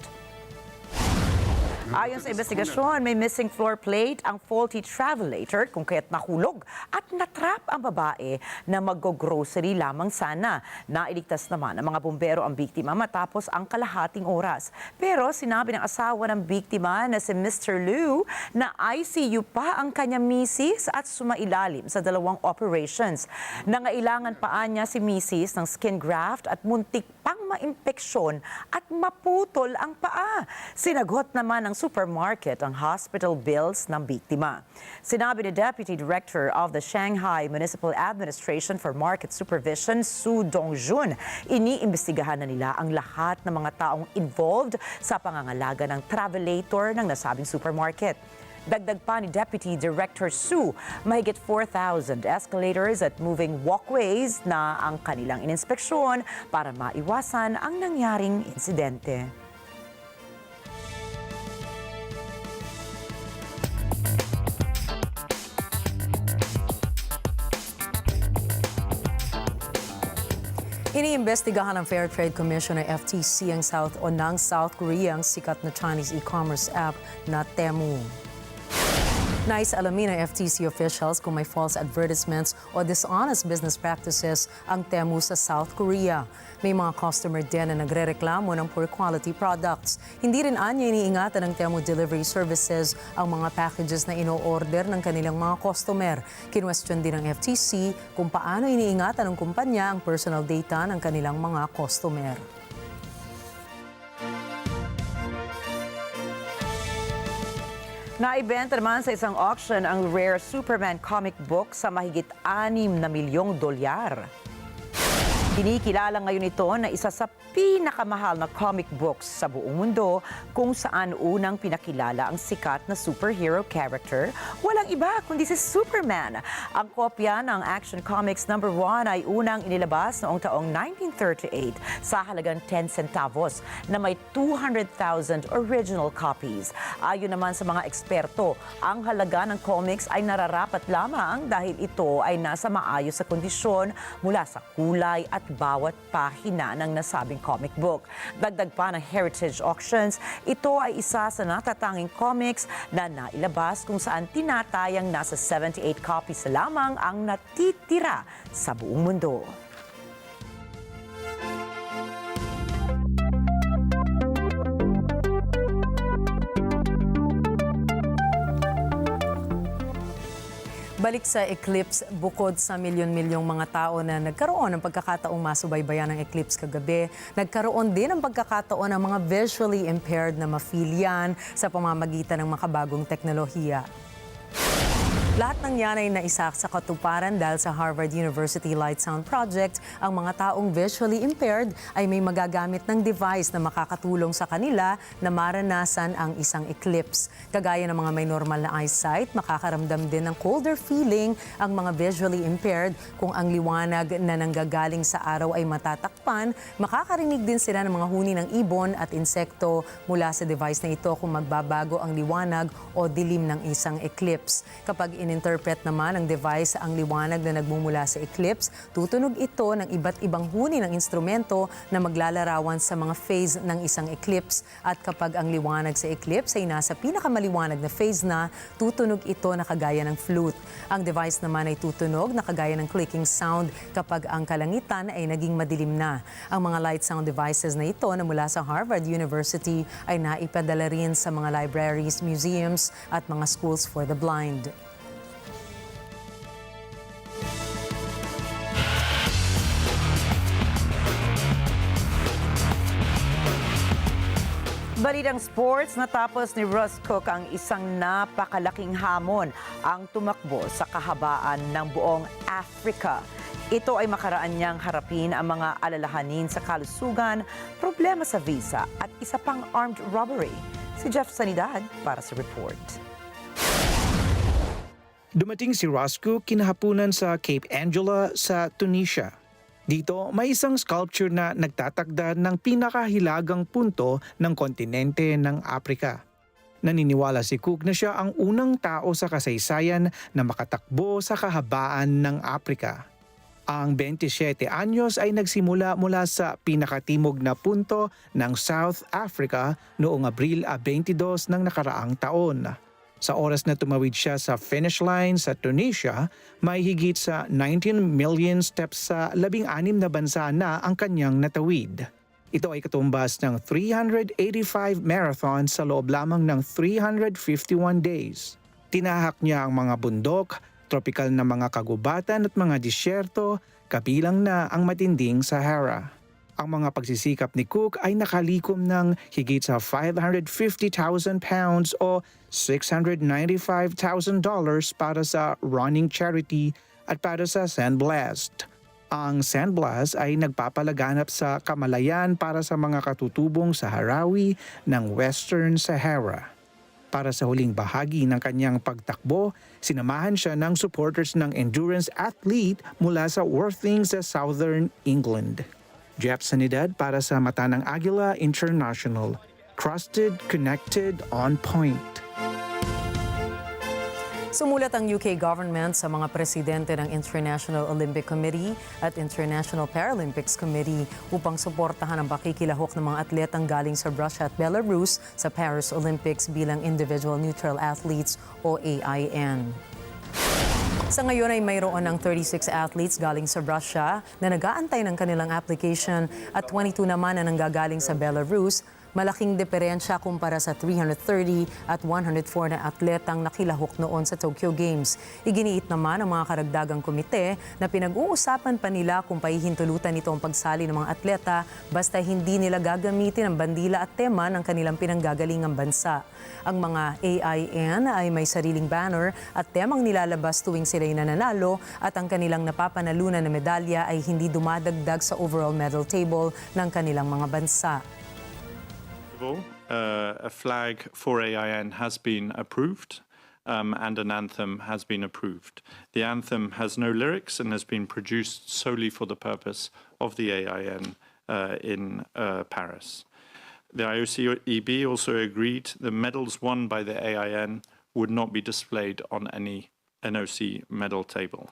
Ayon sa investigasyon, may missing floor plate ang faulty travelator kung kaya't nahulog at natrap ang babae na mag-grocery lamang sana. Nailigtas naman ng mga bumbero ang biktima matapos ang kalahating oras. Pero sinabi ng asawa ng biktima na si Mr. Liu na ICU pa ang kanyang misis at sumailalim sa 2 operations. Nangailangan pa niya si misis ng skin graft at muntik pang maimpeksyon at maputol ang paa. Sinagot naman ng supermarket ang hospital bills ng biktima. Sinabi ni Deputy Director of the Shanghai Municipal Administration for Market Supervision, Su Dongjun, iniimbestigahan na nila ang lahat ng mga taong involved sa pangangalaga ng travelator ng nasabing supermarket. Dagdag pa ni Deputy Director Su, mahigit 4,000 escalators at moving walkways na ang kanilang ininspeksyon para maiwasan ang nangyaring insidente. Iniimbestigahan ng Fair Trade Commission ng FTC ng South Korea ang sikat na Chinese e-commerce app na Temu. Nais alamin ng FTC officials kung may false advertisements o dishonest business practices ang Temu sa South Korea. May mga customer din na nagrereklamo ng poor quality products. Hindi rin anya iniingatan ng Temu Delivery Services ang mga packages na ino-order ng kanilang mga customer. Kinwestiyon din ng FTC kung paano iniingatan ng kumpanya ang personal data ng kanilang mga customer. Naibenta naman sa isang auction ang rare Superman comic book sa mahigit $6 milyong. Kinikilala ngayon ito na isa sa pinakamahal na comic books sa buong mundo kung saan unang pinakilala ang sikat na superhero character. Walang iba kundi si Superman. Ang kopya ng Action Comics No. 1 ay unang inilabas noong taong 1938 sa halagang 10 centavos na may 200,000 original copies. Ayon naman sa mga eksperto, ang halaga ng comics ay nararapat lamang dahil ito ay nasa maayos sa kondisyon mula sa kulay at bawat pahina ng nasabing comic book. Dagdag pa ng Heritage Auctions, ito ay isa sa natatanging comics na nailabas kung saan tinatayang nasa 78 copies lamang ang natitira sa buong mundo. Balik sa Eclipse, bukod sa milyon-milyong mga tao na nagkaroon ng pagkakataong masubaybayan ng eclipse kagabi, nagkaroon din ng pagkakataon ng mga visually impaired na mafilian sa pamamagitan ng makabagong teknolohiya. Lahat ng yan ay naisak sa katuparan dahil sa Harvard University Light Sound Project, ang mga taong visually impaired ay may magagamit ng device na makakatulong sa kanila na maranasan ang isang eclipse. Kagaya ng mga may normal na eyesight, makakaramdam din ng colder feeling ang mga visually impaired kung ang liwanag na nanggagaling sa araw ay matatakpan. Makakarinig din sila ng mga huni ng ibon at insekto mula sa device na ito kung magbabago ang liwanag o dilim ng isang eclipse. Kapag in-interpret naman ng device ang liwanag na nagmumula sa eclipse, tutunog ito ng iba't ibang huni ng instrumento na maglalarawan sa mga phase ng isang eclipse. At kapag ang liwanag sa eclipse ay nasa pinakamaliwanag na phase na, tutunog ito na kagaya ng flute. Ang device naman ay tutunog na kagaya ng clicking sound kapag ang kalangitan ay naging madilim na. Ang mga light sound devices na ito na mula sa Harvard University ay naipadala rin sa mga libraries, museums at mga schools for the blind. Balitang sports, natapos ni Russ Cook ang isang napakalaking hamon ang tumakbo sa kahabaan ng buong Africa. Ito ay makaraan niyang harapin ang mga alalahanin sa kalusugan, problema sa visa at isa pang armed robbery. Si Jeff Sanidad para sa report. Dumating si Russ Cook kinahapunan sa Cape Angela sa Tunisia. Dito, may isang sculpture na nagtatakda ng pinakahilagang punto ng kontinente ng Aprika. Naniniwala si Cook na siya ang unang tao sa kasaysayan na makatakbo sa kahabaan ng Aprika. Ang 27 anyos ay nagsimula mula sa pinakatimog na punto ng South Africa noong Abril 22 ng nakaraang taon. Sa oras na tumawid siya sa finish line sa Tunisia, may higit sa 19 million steps sa 16 na bansa na ang kanyang natawid. Ito ay katumbas ng 385 marathons sa loob lamang ng 351 days. Tinahak niya ang mga bundok, tropikal na mga kagubatan at mga disyerto, kabilang na ang matinding Sahara. Ang mga pagsisikap ni Cook ay nakalikom ng higit sa 550,000 pounds o $695,000 para sa running charity at para sa Sandblast. Ang Sandblast ay nagpapalaganap sa kamalayan para sa mga katutubong Sahrawi ng Western Sahara. Para sa huling bahagi ng kanyang pagtakbo, sinamahan siya ng supporters ng endurance athlete mula sa Worthing sa Southern England. Jeff Sanidad para sa Mata ng Agila International. Trusted, connected, on point. Sumulat ang UK government sa mga presidente ng International Olympic Committee at International Paralympics Committee upang suportahan ang pakikilahok ng mga atletang galing sa Russia at Belarus sa Paris Olympics bilang Individual Neutral Athletes o AIN. Sa ngayon ay mayroon ng 36 athletes galing sa Russia na nag-aantay ng kanilang application at 22 naman na nanggagaling sa Belarus. Malaking diferensya kumpara sa 330 at 104 na atletang nakilahok noon sa Tokyo Games. Iginiit naman ng mga karagdagang komite na pinag-uusapan pa nila kung pahihintulutan nito ang pagsali ng mga atleta basta hindi nila gagamitin ang bandila at tema ng kanilang pinanggagalingang bansa. Ang mga AIN ay may sariling banner at temang nilalabas tuwing sila'y nananalo at ang kanilang napapanalunan na medalya ay hindi dumadagdag sa overall medal table ng kanilang mga bansa. A flag for AIN has been approved and an anthem has been approved. The anthem has no lyrics and has been produced solely for the purpose of the AIN in Paris. The IOC-EB also agreed the medals won by the AIN would not be displayed on any NOC medal table.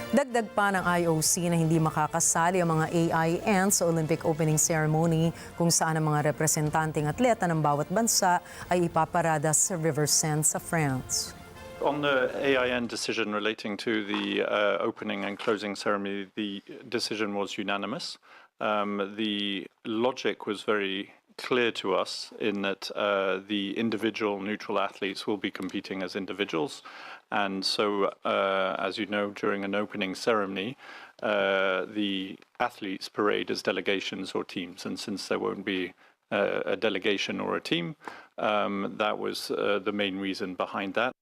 Dagdag pa ng IOC na hindi makakasali ang mga AIN sa Olympic opening ceremony kung saan ang mga representanteng atleta ng bawat bansa ay ipaparada sa River Seine sa France. On the AIN decision relating to the opening and closing ceremony, the decision was unanimous. The logic was very clear to us in that the individual neutral athletes will be competing as individuals. And so, as you know, during an opening ceremony, the athletes parade as delegations or teams. And since there won't be a delegation or a team. That was the main reason behind that.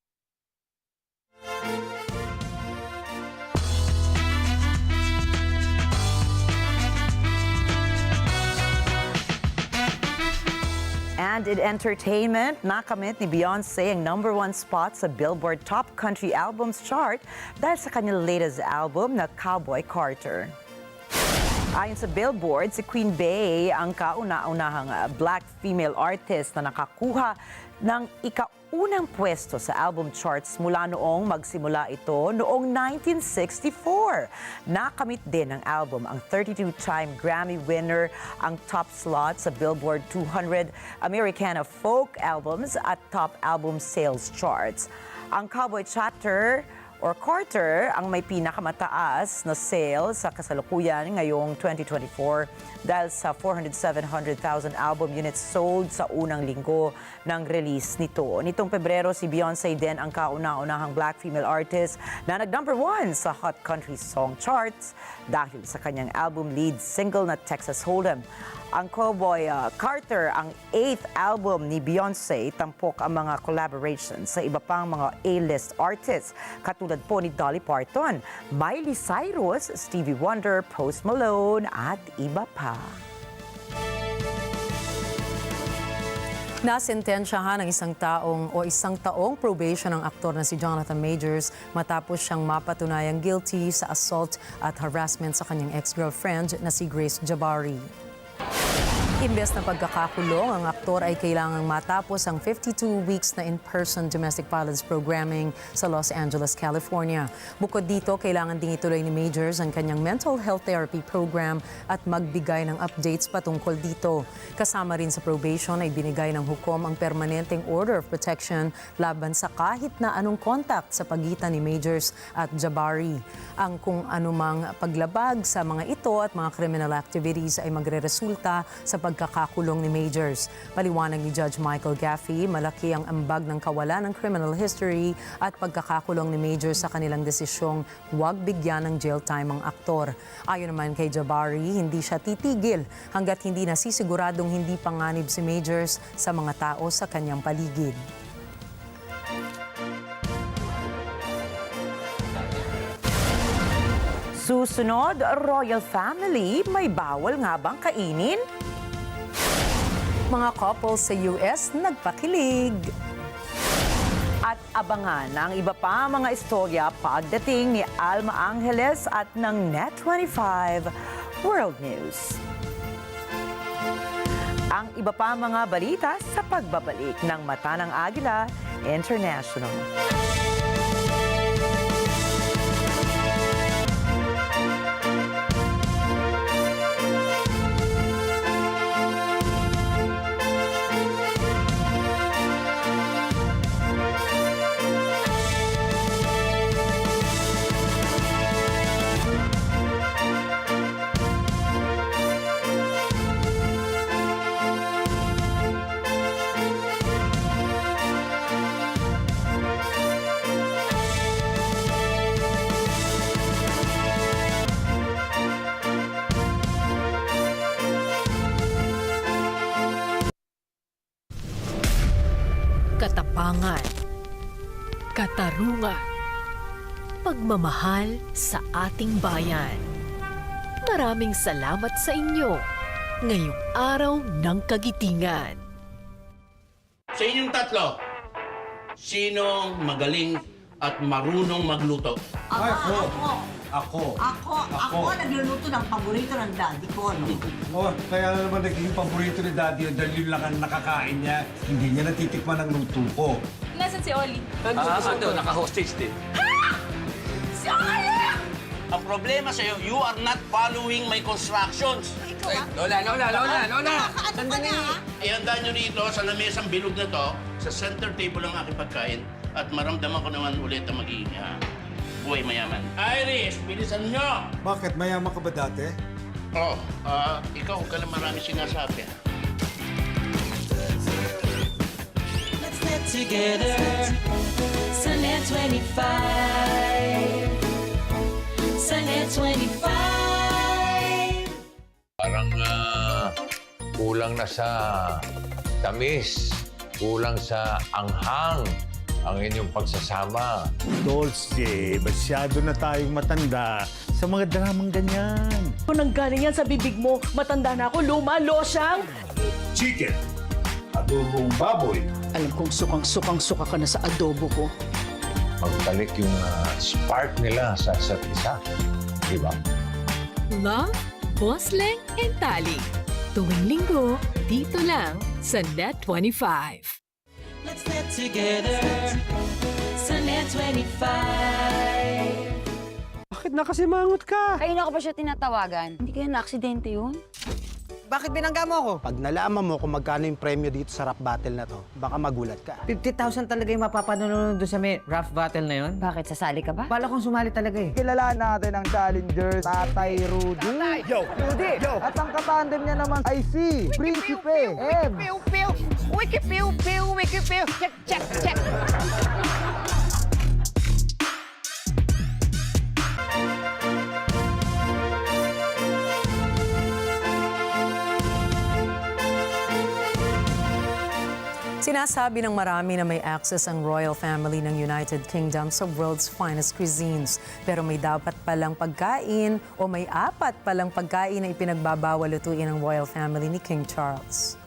And in entertainment, nakamit ni Beyonce ang #1 spot sa Billboard Top Country Albums chart dahil sa kanyang latest album na Cowboy Carter. Ayon sa Billboard, si Queen Bey ang kauna-unahang black female artist na nakakuha ng ikaunang pwesto sa album charts mula noong magsimula ito noong 1964. Nakamit din ng album ang 32-time Grammy winner ang top slot sa Billboard 200 Americana Folk Albums at Top Album Sales charts. Ang Cowboy Carter ang may pinakamataas na sales sa kasalukuyan ngayong 2024 dahil sa 400,000 album units sold sa unang linggo ng release nito. Nitong Pebrero, si Beyonce din ang kauna-unahang black female artist na nag-1 sa Hot Country Song Charts dahil sa kanyang album lead single na Texas Hold'em. Ang Cowboy Carter ang 8th album ni Beyonce, tampok ang mga collaborations sa iba pang mga A-list artists katulad po ni Dolly Parton, Miley Cyrus, Stevie Wonder, Post Malone at iba pa. Nasentensyahan ng isang taong probation ang aktor na si Jonathan Majors matapos siyang mapatunayang guilty sa assault at harassment sa kanyang ex-girlfriend na si Grace Jabari. Imbes na pagkakakulong, ang aktor ay kailangang matapos ang 52 weeks na in-person domestic violence programming sa Los Angeles, California. Bukod dito, kailangan ding ituloy ni Majors ang kanyang mental health therapy program at magbigay ng updates patungkol dito. Kasama rin sa probation ay binigay ng hukom ang permanenteng order of protection laban sa kahit na anong contact sa pagitan ni Majors at Jabari. Ang kung anumang paglabag sa mga ito at mga criminal activities ay magreresulta sa pagkakakulong ni Majors. Paliwanag ni Judge Michael Gaffey, malaki ang ambag ng kawalan ng criminal history at pagkakakulong ni Majors sa kanilang desisyong huwag bigyan ng jail time ang aktor. Ayon naman kay Jabari, hindi siya titigil hanggat hindi nasisiguradong hindi panganib si Majors sa mga tao sa kanyang paligid. Susunod, royal family, may bawal nga bang kainin? Mga couples sa US nagpakilig. At abangan ang iba pa mga istorya pagdating ni Alma Angeles at ng Net25 World News. Ang iba pa mga balita sa pagbabalik ng Mata ng Agila International. Katapangan, katarungan, pagmamahal sa ating bayan. Maraming salamat sa inyo ngayong araw ng kagitingan. Sa inyong tatlo, sinong magaling at marunong magluto? Ako nagluluto ng paborito ng daddy ko, no? Oh, kaya naman naging paborito ni daddy yun dahil yun lang ang nakakain niya. Hindi niya natitikman ang luto ko. Nasaan si Oli? Naka-hostage din. Si Oli! Ang problema sa'yo, you are not following my instructions. Lola! Sandali! Ihanda nyo rito sa lamesang bilog na to, sa center table ang aking pagkain, at maramdaman ko naman ulit ang magiging buhay mayaman. Iris, bilisan nyo! Bakit? Mayaman ka ba dati? Oo. Ikaw, huwag ka lang marami sinasabi. Let's get together sa Net25. Sa Net25. Parang kulang kulang na sa tamis, kulang sa anghang ang inyong pagsasama. Dolce, masyado na tayong matanda sa mga dramang ganyan. Kung nanggaling yan sa bibig mo, matanda na ako, luma, losyang. Chicken, adobong baboy. Alam kong sukang-suka ka na sa adobo ko. Magbalik yung spark nila sa isa't isa. Di ba? Love, Bosleng, and Tali. Tuwing linggo, dito lang sa Net 25. Let's net together sa Net 25. Bakit nakasimangot ka? Kanina ko pa siya tinatawagan. Hindi kaya na-aksidente yun? Bakit binangga mo ako? Pag nalaman mo kung magkano yung premyo dito sa rap battle na to, baka magulat ka. 50,000 talaga yung mapapanood doon sa may rap battle na yon. Bakit? Sasali ka ba? Bala kong sumali talaga eh. Kilalaan natin ang challenger, Tatay Rudy. Yo! Rudy! Yo! At ang katandem niya naman ay si Prinsipe Eb. Piu-piu! Wiki-piu-piu! Wiki-piu! Check, check, check! Sinasabi ng marami na may access ang royal family ng United Kingdom sa world's finest cuisines. Pero may dapat palang pagkain o may apat palang pagkain na ipinagbabawal lutuin ng royal family ni King Charles.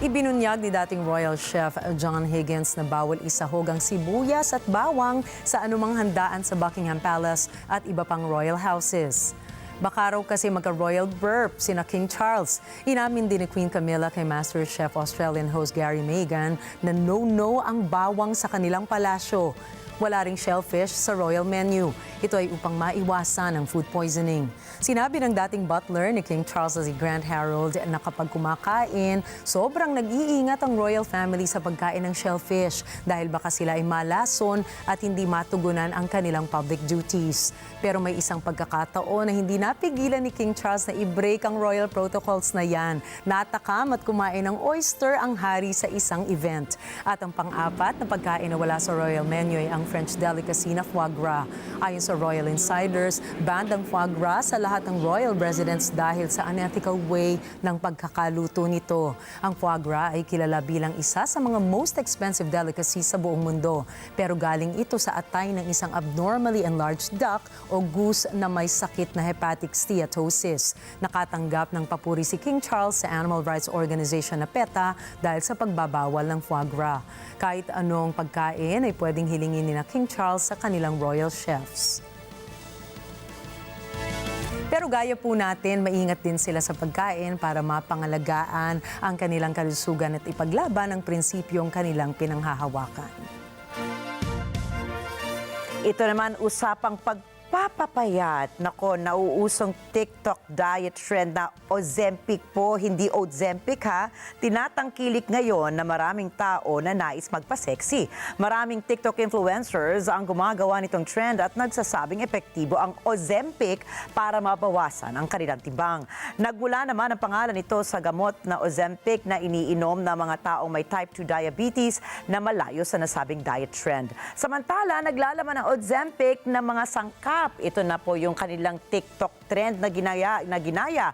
Ibinunyag ni dating royal chef John Higgins na bawal isahog ang sibuyas at bawang sa anumang handaan sa Buckingham Palace at iba pang royal houses. Baka raw kasi magka-royal burp sina King Charles. Inamin din ni Queen Camilla kay Master Chef Australian host Gary Megan na no-no ang bawang sa kanilang palasyo. Wala ring shellfish sa royal menu. Ito ay upang maiwasan ang food poisoning. Sinabi ng dating butler ni King Charles na si Grant Harold na kapag kumakain, sobrang nag-iingat ang royal family sa pagkain ng shellfish dahil baka sila ay malason at hindi matugunan ang kanilang public duties. Pero may isang pagkakataon na hindi napigilan ni King Charles na i-break ang royal protocols na yan. Natakam at kumain ng oyster ang hari sa isang event. At ang pang-apat na pagkain na wala sa royal menu ay ang French delicacy na foie gras. Ayon sa royal insiders, banned ang foie gras sa lahat ng royal residents dahil sa unethical way ng pagkakaluto nito. Ang foie gras ay kilala bilang isa sa mga most expensive delicacy sa buong mundo. Pero galing ito sa atay ng isang abnormally enlarged duck o goose na may sakit na hepatic steatosis. Nakatanggap ng papuri si King Charles sa animal rights organization na PETA dahil sa pagbabawal ng foie gras. Kahit anong pagkain ay pwedeng hilingin ni King Charles sa kanilang royal chefs. Pero gaya po natin, maingat din sila sa pagkain para mapangalagaan ang kanilang kalusugan at ipaglaban ang prinsipyong kanilang pinanghahawakan. Ito naman usapang pagpapapayat. Nako, nauusong TikTok diet trend na Ozempic po, hindi Ozempic ha. Tinatangkilik ngayon na maraming tao na nais magpa-sexy. Maraming TikTok influencers ang gumagawa nitong trend at nagsasabing epektibo ang Ozempic para mabawasan ang kanilang timbang. Nagmula naman ang pangalan nito sa gamot na Ozempic na iniinom ng mga taong may type 2 diabetes na malayo sa nasabing diet trend. Samantala, naglalaman ang Ozempic ng mga sangkap. Ito na po yung kanilang TikTok trend na ginaya.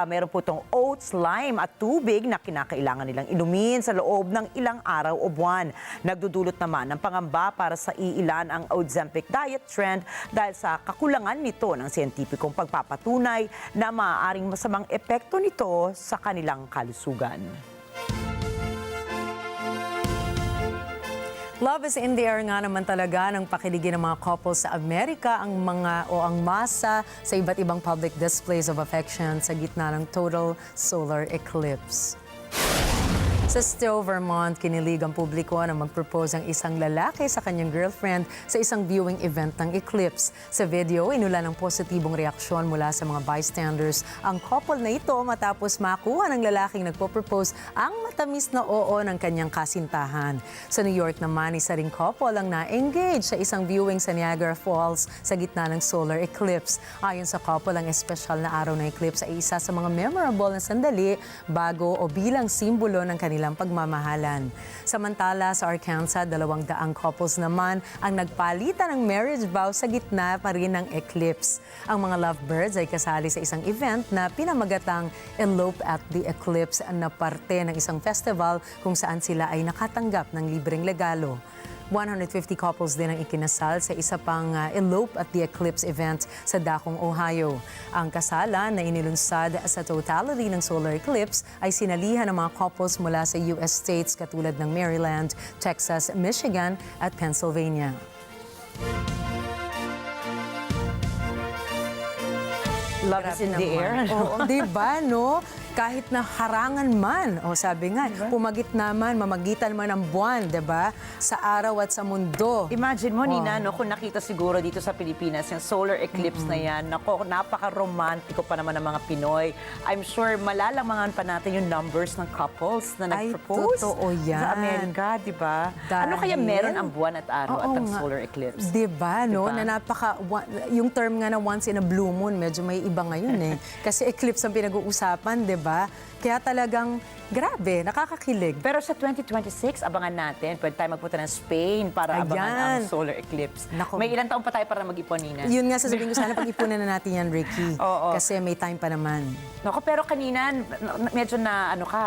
Meron po itong oats, lime at tubig na kinakailangan nilang inumin sa loob ng ilang araw o buwan. Nagdudulot naman ng pangamba para sa iilan ang Ozempic diet trend dahil sa kakulangan nito ng siyentipikong pagpapatunay na maaaring masamang epekto nito sa kanilang kalusugan. Love is in the air nga naman talaga ng pakiligin ng mga couples sa Amerika ang masa sa iba't ibang public displays of affection sa gitna ng total solar eclipse. Sa Stowe, Vermont, kinilig ang publiko na mag-propose ang isang lalaki sa kanyang girlfriend sa isang viewing event ng Eclipse. Sa video, inula ng positibong reaksyon mula sa mga bystanders ang couple na ito matapos makuha ng lalaking nagpo-propose ang matamis na oo ng kanyang kasintahan. Sa New York naman, isa ring couple ang na-engage sa isang viewing sa Niagara Falls sa gitna ng solar eclipse. Ayon sa couple, ang espesyal na araw ng eclipse ay isa sa mga memorable na sandali bago o bilang simbolo ng kanilang kanilang pagmamahalan. Samantala sa Arkansas, 200 couples naman ang nagpalitan ng marriage vow sa gitna pa rin ng eclipse. Ang mga lovebirds ay kasali sa isang event na pinamagatang Elope at the Eclipse na parte ng isang festival kung saan sila ay nakatanggap ng libreng regalo. 150 couples din ang ikinasal sa isa pang Elope at the Eclipse event sa Dakong, Ohio. Ang kasalan na inilunsad sa totality ng solar eclipse ay sinalihan ng mga couples mula sa US states katulad ng Maryland, Texas, Michigan at Pennsylvania. Love is in the air. Oo, di ba, no? Kahit na harangan man, o sabi nga, pumagit naman, mamagitan man ang buwan, di ba? Sa araw at sa mundo. Imagine mo, Nina, no, kung nakita siguro dito sa Pilipinas, yung solar eclipse na yan, nako, napaka-romantiko pa naman ng mga Pinoy. I'm sure malalamangan pa natin yung numbers ng couples na nag-propose. Ay, totoo yan. Sa Amerika, di ba? Ano kaya meron ang buwan at araw at ang solar eclipse? Di ba, no? Na yung term nga na once in a blue moon, medyo may iba ngayon eh. Kasi eclipse ang pinag-uusapan, di ba? Kaya talagang grabe, nakakakilig. Pero sa 2026, abangan natin. Pwede tayo magpunta ng Spain para abangan ang solar eclipse. Naku. May ilang taon pa tayo para mag-ipon, Nina. Yun nga, sasabihin ko sana pag-ipunan na natin yan, Ricky. Oo. Kasi may time pa naman. Naku, pero kanina, medyo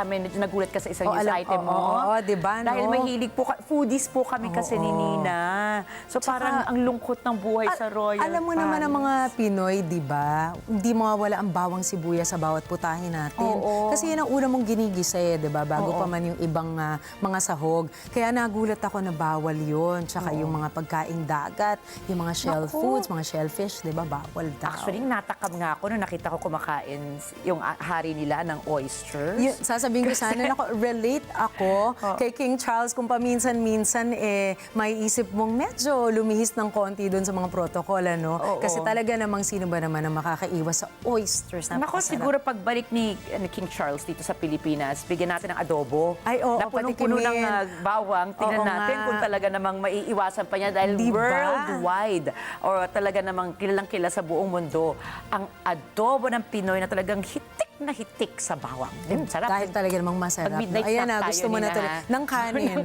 medyo nagulat ka sa isang news item mo. Oo, di ba, no? Dahil mahilig po, foodies po kami kasi ni Nina. So parang ang lungkot ng buhay sa Royal Alam mo naman ang mga Pinoy, di ba? Hindi mawawala ang bawang sibuyas sa bawat putahe natin. Oo. Kasi yan ang una mong ginigisa eh, di ba? Bago pa man yung ibang mga sahog. Kaya nagulat ako na bawal yun. Tsaka yung mga pagkaing dagat, yung mga shellfoods, mga shellfish, di ba? Bawal daw. Actually, natakam nga ako nung nakita ko kumakain yung hari nila ng oyster. Sasabihin ko sana, relate ako kay King Charles kung paminsan-minsan may isip mong medyo lumihis ng konti doon sa mga protocol, ano? Kasi talaga namang sino ba naman ang makakaiwas sa oysters? Nako, siguro pagbalik ni King Charles dito sa Pilipinas, bigyan natin ng adobo. Ay, oo, na punong-puno ng bawang. Tingnan natin kung talaga namang maiiwasan pa niya dahil worldwide or talaga namang kilalang-kila sa buong mundo ang adobo ng Pinoy na talagang hitik sa bawang. Sarap. Dahil talaga namang masarap. Mag-midnight Ayan snack na, tayo, gusto mo na Nina, tuloy. Ng kanin.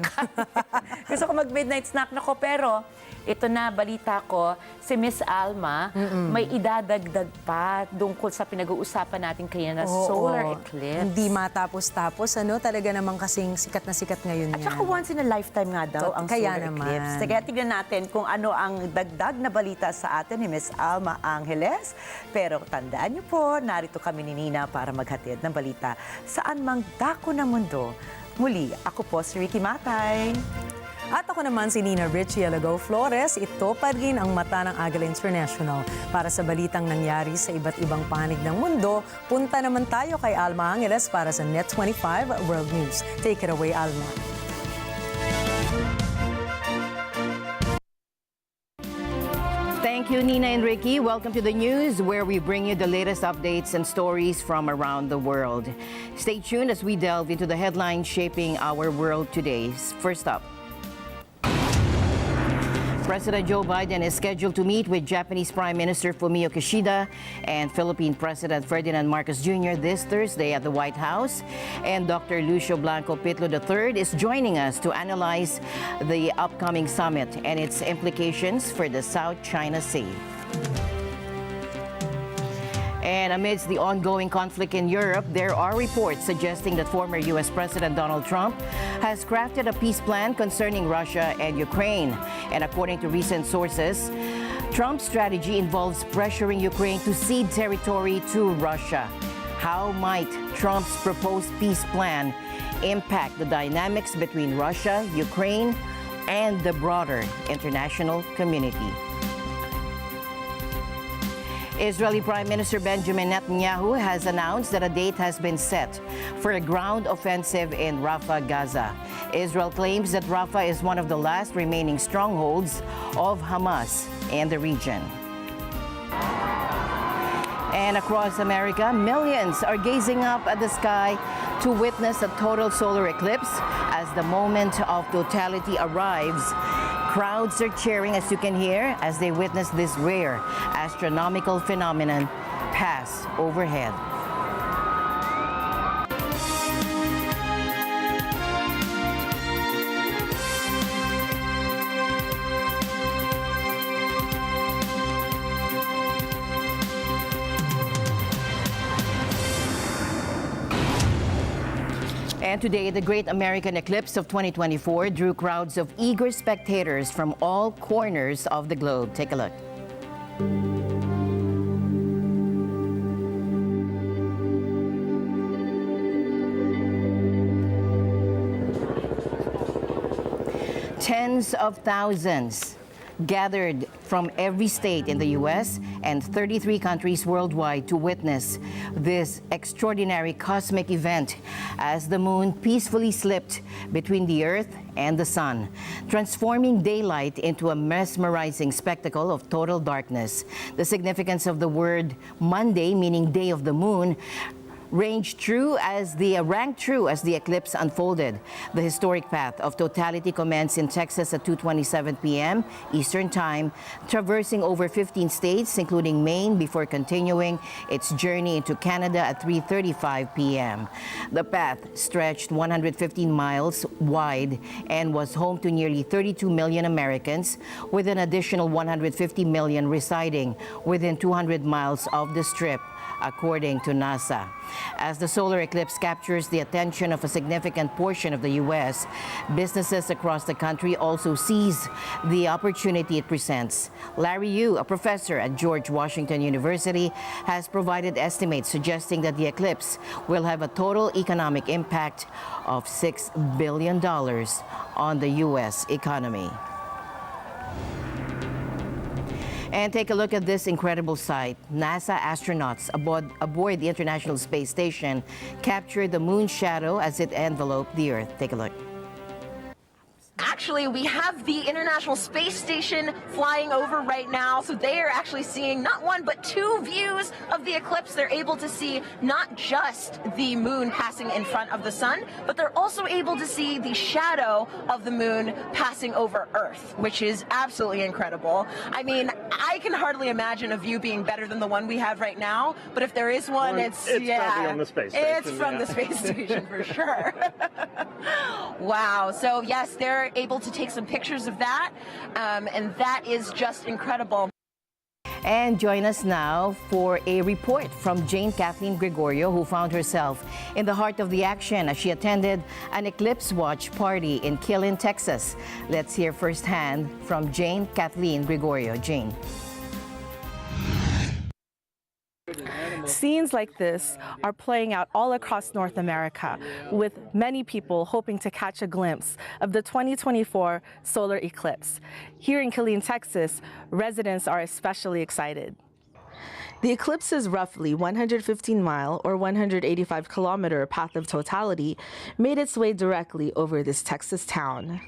Gusto ko mag-midnight snack. Nako, pero ito na, balita ko, si Miss Alma, may idadagdag pa tungkol sa pinag-uusapan natin kanina na solar eclipse. Hindi matapos-tapos, ano? Talaga namang kasing sikat na sikat ngayon yan. At saka once in a lifetime nga daw ang solar eclipse. Kaya tignan natin kung ano ang dagdag na balita sa atin ni Miss Alma Angeles. Pero tandaan niyo po, narito kami ni Nina para maghatid ng balita saan mang dako ng mundo. Muli, ako po si Ricky Matay. At ako naman si Nina Richie Alago Flores. Ito pa rin ang mata ng Agila International. Para sa balitang nangyari sa iba't ibang panig ng mundo, punta naman tayo kay Alma Angeles para sa Net 25 World News. Take it away, Alma. Thank you, Nina and Ricky. Welcome to the news where we bring you the latest updates and stories from around the world. Stay tuned as we delve into the headlines shaping our world today. First up, President Joe Biden is scheduled to meet with Japanese Prime Minister Fumio Kishida and Philippine President Ferdinand Marcos Jr. this Thursday at the White House. And Dr. Lucio Blanco Pitlo III is joining us to analyze the upcoming summit and its implications for the South China Sea. And amidst the ongoing conflict in Europe, there are reports suggesting that former U.S. President Donald Trump has crafted a peace plan concerning Russia and Ukraine. And according to recent sources, Trump's strategy involves pressuring Ukraine to cede territory to Russia. How might Trump's proposed peace plan impact the dynamics between Russia, Ukraine, and the broader international community? Israeli Prime Minister Benjamin Netanyahu has announced that a date has been set for a ground offensive in Rafah, Gaza. Israel claims that Rafah is one of the last remaining strongholds of Hamas in the region. And across America, millions are gazing up at the sky to witness a total solar eclipse. As the moment of totality arrives, crowds are cheering, as you can hear, as they witness this rare astronomical phenomenon pass overhead. And today, the Great American Eclipse of 2024 drew crowds of eager spectators from all corners of the globe. Take a look. Tens of thousands gathered from every state in the U.S. and 33 countries worldwide to witness this extraordinary cosmic event as the moon peacefully slipped between the Earth and the sun, transforming daylight into a mesmerizing spectacle of total darkness. The significance of the word Monday, meaning day of the moon, rang true as the eclipse unfolded. The historic path of totality commenced in Texas at 2:27 p.m. Eastern Time, traversing over 15 states, including Maine, before continuing its journey into Canada at 3:35 p.m. The path stretched 115 miles wide and was home to nearly 32 million Americans, with an additional 150 million residing within 200 miles of the Strip, according to NASA. As the solar eclipse captures the attention of a significant portion of the U.S., businesses across the country also seize the opportunity it presents. Larry Yu, a professor at George Washington University, has provided estimates suggesting that the eclipse will have a total economic impact of $6 billion on the U.S. economy. And take a look at this incredible sight. NASA astronauts aboard the International Space Station captured the moon's shadow as it enveloped the Earth. Take a look. Actually, we have the International Space Station flying over right now, so they are actually seeing not one but two views of the eclipse. They're able to see not just the moon passing in front of the sun, but they're also able to see the shadow of the moon passing over Earth, which is absolutely incredible. I mean, I can hardly imagine a view being better than the one we have right now, but if there is one, it's probably on the space station. It's from the space station for sure. Wow. So yes, they're able to take some pictures of that, and that is just incredible. And join us now for a report from Jane Kathleen Gregorio, who found herself in the heart of the action as she attended an eclipse watch party in Killeen, Texas. Let's hear firsthand from Jane Kathleen Gregorio. Jane. Scenes like this are playing out all across North America, with many people hoping to catch a glimpse of the 2024 solar eclipse. Here in Killeen, Texas, residents are especially excited. The eclipse's roughly 115-mile or 185-kilometer path of totality made its way directly over this Texas town.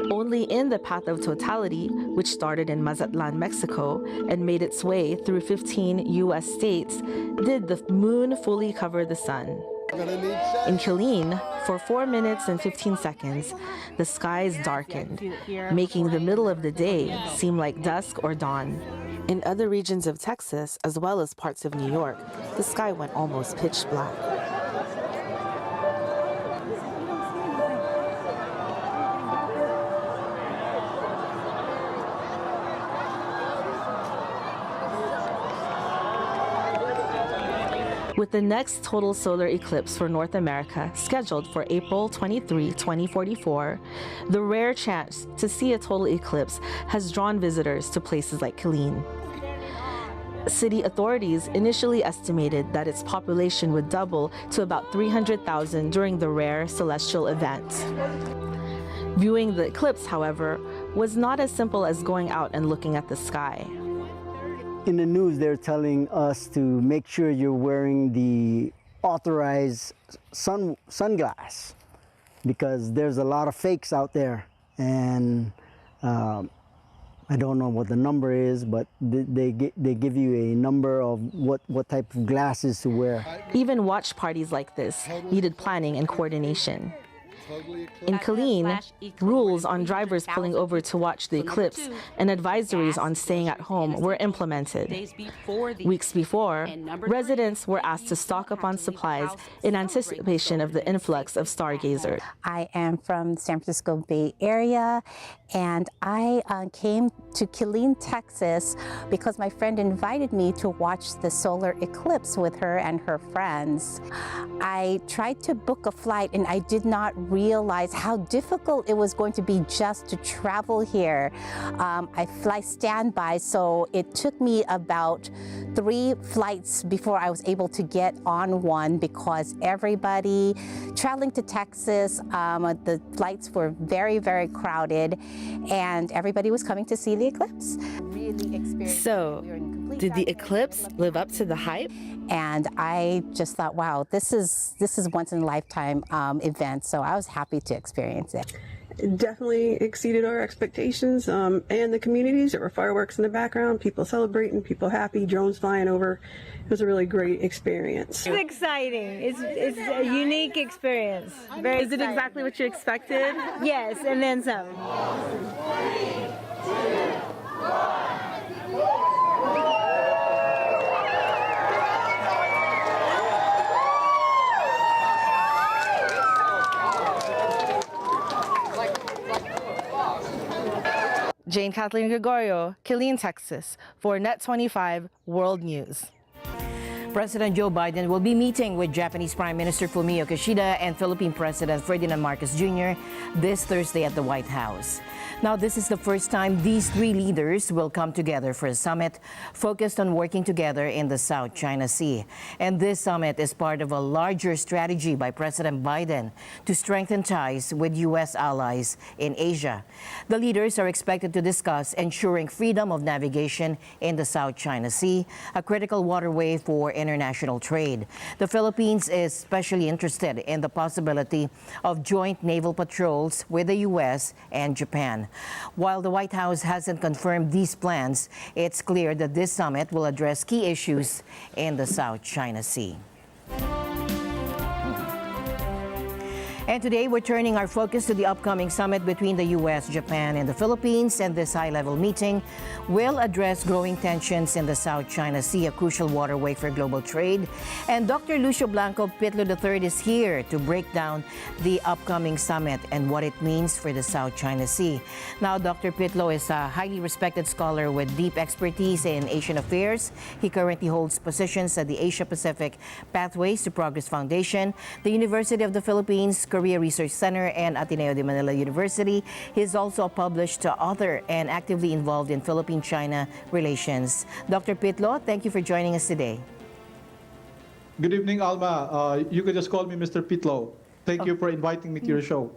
Only in the path of totality, which started in Mazatlan, Mexico, and made its way through 15 U.S. states, did the moon fully cover the sun. In Killeen, for 4 minutes and 15 seconds, the skies darkened, making the middle of the day seem like dusk or dawn. In other regions of Texas, as well as parts of New York, the sky went almost pitch black. With the next total solar eclipse for North America scheduled for April 23, 2044, the rare chance to see a total eclipse has drawn visitors to places like Killeen. City authorities initially estimated that its population would double to about 300,000 during the rare celestial event. Viewing the eclipse, however, was not as simple as going out and looking at the sky. In the news, they're telling us to make sure you're wearing the authorized sunglass, because there's a lot of fakes out there, and I don't know what the number is, but they give you a number of what type of glasses to wear. Even watch parties like this needed planning and coordination. In Killeen, rules on drivers pulling over to watch the eclipse and advisories on staying at home were implemented. Weeks before, residents were asked to stock up on supplies in anticipation of the influx of stargazers. I am from the San Francisco Bay Area, and I came to Killeen, Texas, because my friend invited me to watch the solar eclipse with her and her friends. I tried to book a flight, and I did not realize how difficult it was going to be just to travel here. I fly standby, so it took me about 3 flights before I was able to get on one, because everybody traveling to Texas, the flights were very, very crowded, and everybody was coming to see the eclipse. So, did the eclipse live up to the hype? And I just thought, wow, this is once in a lifetime event. So I was happy to experience it. It definitely exceeded our expectations, and the communities. There were fireworks in the background, people celebrating, people happy, drones flying over. It was a really great experience. It's exciting. It's a unique experience. Very Is it exactly what you expected? Yes, and then some. Jane Kathleen Gregorio, Killeen, Texas, for Net 25 World News. President Joe Biden will be meeting with Japanese Prime Minister Fumio Kishida and Philippine President Ferdinand Marcos Jr. this Thursday at the White House. Now, this is the first time these 3 leaders will come together for a summit focused on working together in the South China Sea. And this summit is part of a larger strategy by President Biden to strengthen ties with U.S. allies in Asia. The leaders are expected to discuss ensuring freedom of navigation in the South China Sea, a critical waterway for international trade. The Philippines is especially interested in the possibility of joint naval patrols with the U.S. and Japan. While the White House hasn't confirmed these plans, it's clear that this summit will address key issues in the South China Sea. And today, we're turning our focus to the upcoming summit between the U.S., Japan, and the Philippines. And this high-level meeting will address growing tensions in the South China Sea, a crucial waterway for global trade. And Dr. Lucio Blanco Pitlo III is here to break down the upcoming summit and what it means for the South China Sea. Now, Dr. Pitlo is a highly respected scholar with deep expertise in Asian affairs. He currently holds positions at the Asia-Pacific Pathways to Progress Foundation, the University of the Philippines, Korea Research Center, and Ateneo de Manila University. He is also a published author and actively involved in Philippine-China relations. Dr. Pitlo, thank you for joining us today. Good evening, Alma. You can just call me Mr. Pitlo. Thank you for inviting me to your show.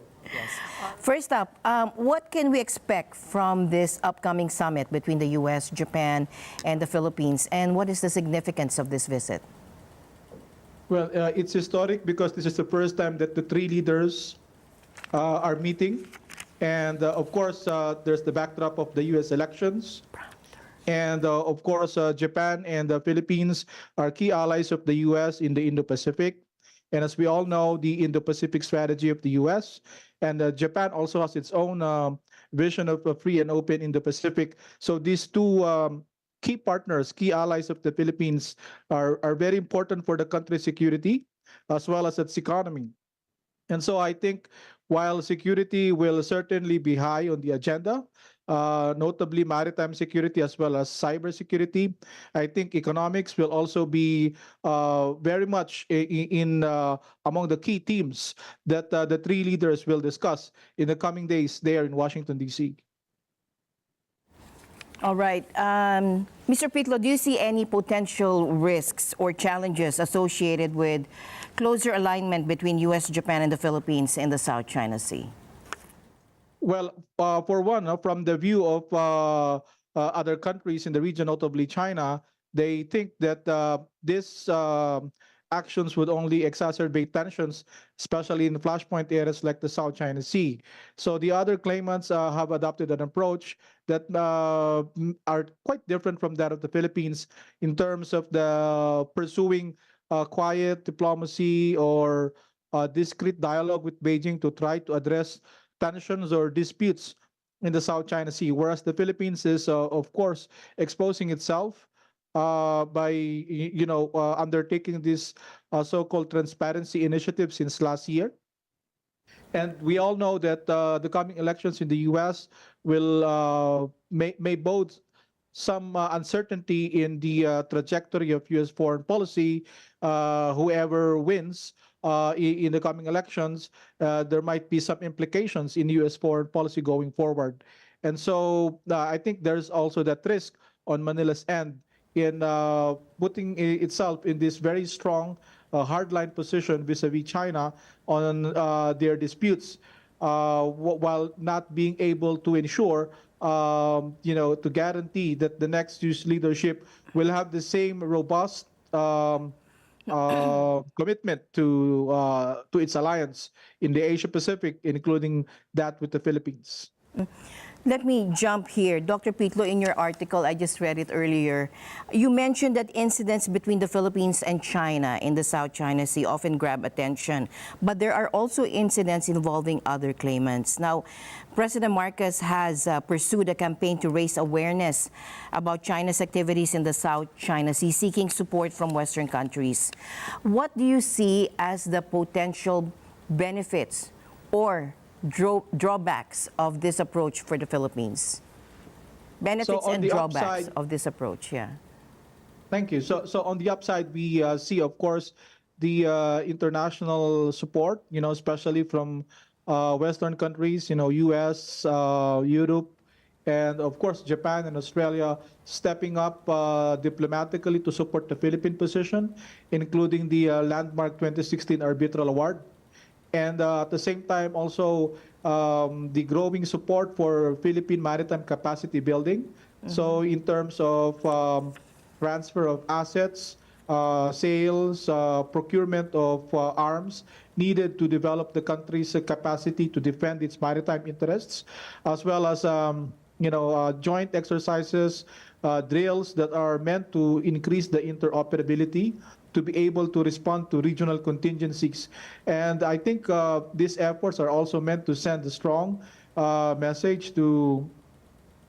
First up, what can we expect from this upcoming summit between the U.S., Japan, and the Philippines, and what is the significance of this visit? Well, it's historic because this is the first time that the 3 leaders are meeting. And of course, there's the backdrop of the U.S. elections. And of course, Japan and the Philippines are key allies of the U.S. in the Indo-Pacific. And as we all know, the Indo-Pacific strategy of the U.S. and Japan also has its own vision of a free and open Indo-Pacific. So these 2 key partners, key allies of the Philippines are very important for the country's security as well as its economy. And so I think while security will certainly be high on the agenda, notably maritime security as well as cybersecurity, I think economics will also be very much in among the key themes that the 3 leaders will discuss in the coming days there in Washington, D.C. All right. Mr. Pitlo, do you see any potential risks or challenges associated with closer alignment between U.S., Japan, and the Philippines in the South China Sea? Well, for one, from the view of other countries in the region, notably China, they think that this actions would only exacerbate tensions, especially in flashpoint areas like the South China Sea. So the other claimants have adopted an approach that are quite different from that of the Philippines in terms of the pursuing quiet diplomacy or discrete dialogue with Beijing to try to address tensions or disputes in the South China Sea, whereas the Philippines is, of course, exposing itself by undertaking this so-called transparency initiative since last year. And we all know that the coming elections in the U.S. will may bode some uncertainty in the trajectory of U.S. foreign policy. Whoever wins in the coming elections, there might be some implications in U.S. foreign policy going forward. And so I think there's also that risk on Manila's end in putting itself in this very strong hardline position vis-a-vis China on their disputes, while not being able to ensure, to guarantee that the next US leadership will have the same robust commitment to its alliance in the Asia Pacific, including that with the Philippines. Let me jump here. Dr. Pitlo, in your article, I just read it earlier, you mentioned that incidents between the Philippines and China in the South China Sea often grab attention, but there are also incidents involving other claimants. Now, President Marcos has pursued a campaign to raise awareness about China's activities in the South China Sea, seeking support from Western countries. What do you see as the potential benefits or drawbacks of this approach for the Philippines? Benefits and drawbacks of this approach, yeah. Thank you. So on the upside, we see, of course, the international support, especially from Western countries, U.S., Europe, and of course, Japan and Australia stepping up diplomatically to support the Philippine position, including the landmark 2016 arbitral award. And at the same time, also the growing support for Philippine maritime capacity building. So in terms of transfer of assets, sales, procurement of arms needed to develop the country's capacity to defend its maritime interests, as well as joint exercises, drills that are meant to increase the interoperability to be able to respond to regional contingencies. And I think these efforts are also meant to send a strong message to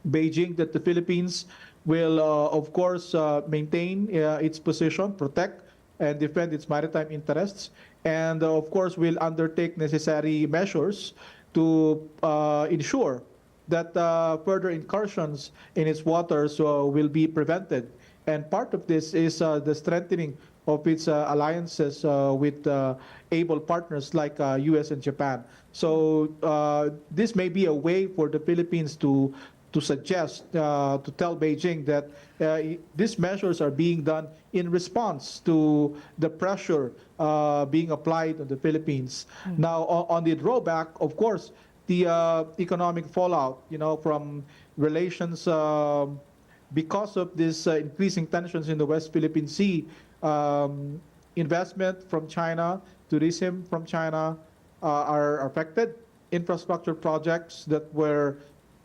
Beijing that the Philippines will, of course, maintain its position, protect and defend its maritime interests, and of course will undertake necessary measures to ensure that further incursions in its waters will be prevented. And part of this is the strengthening of its alliances with able partners like U.S. and Japan. So this may be a way for the Philippines to suggest, to tell Beijing that these measures are being done in response to the pressure being applied on the Philippines. Now, on the drawback, of course, the economic fallout, from relations because of this increasing tensions in the West Philippine Sea. Investment from China, tourism from China are affected. Infrastructure projects that were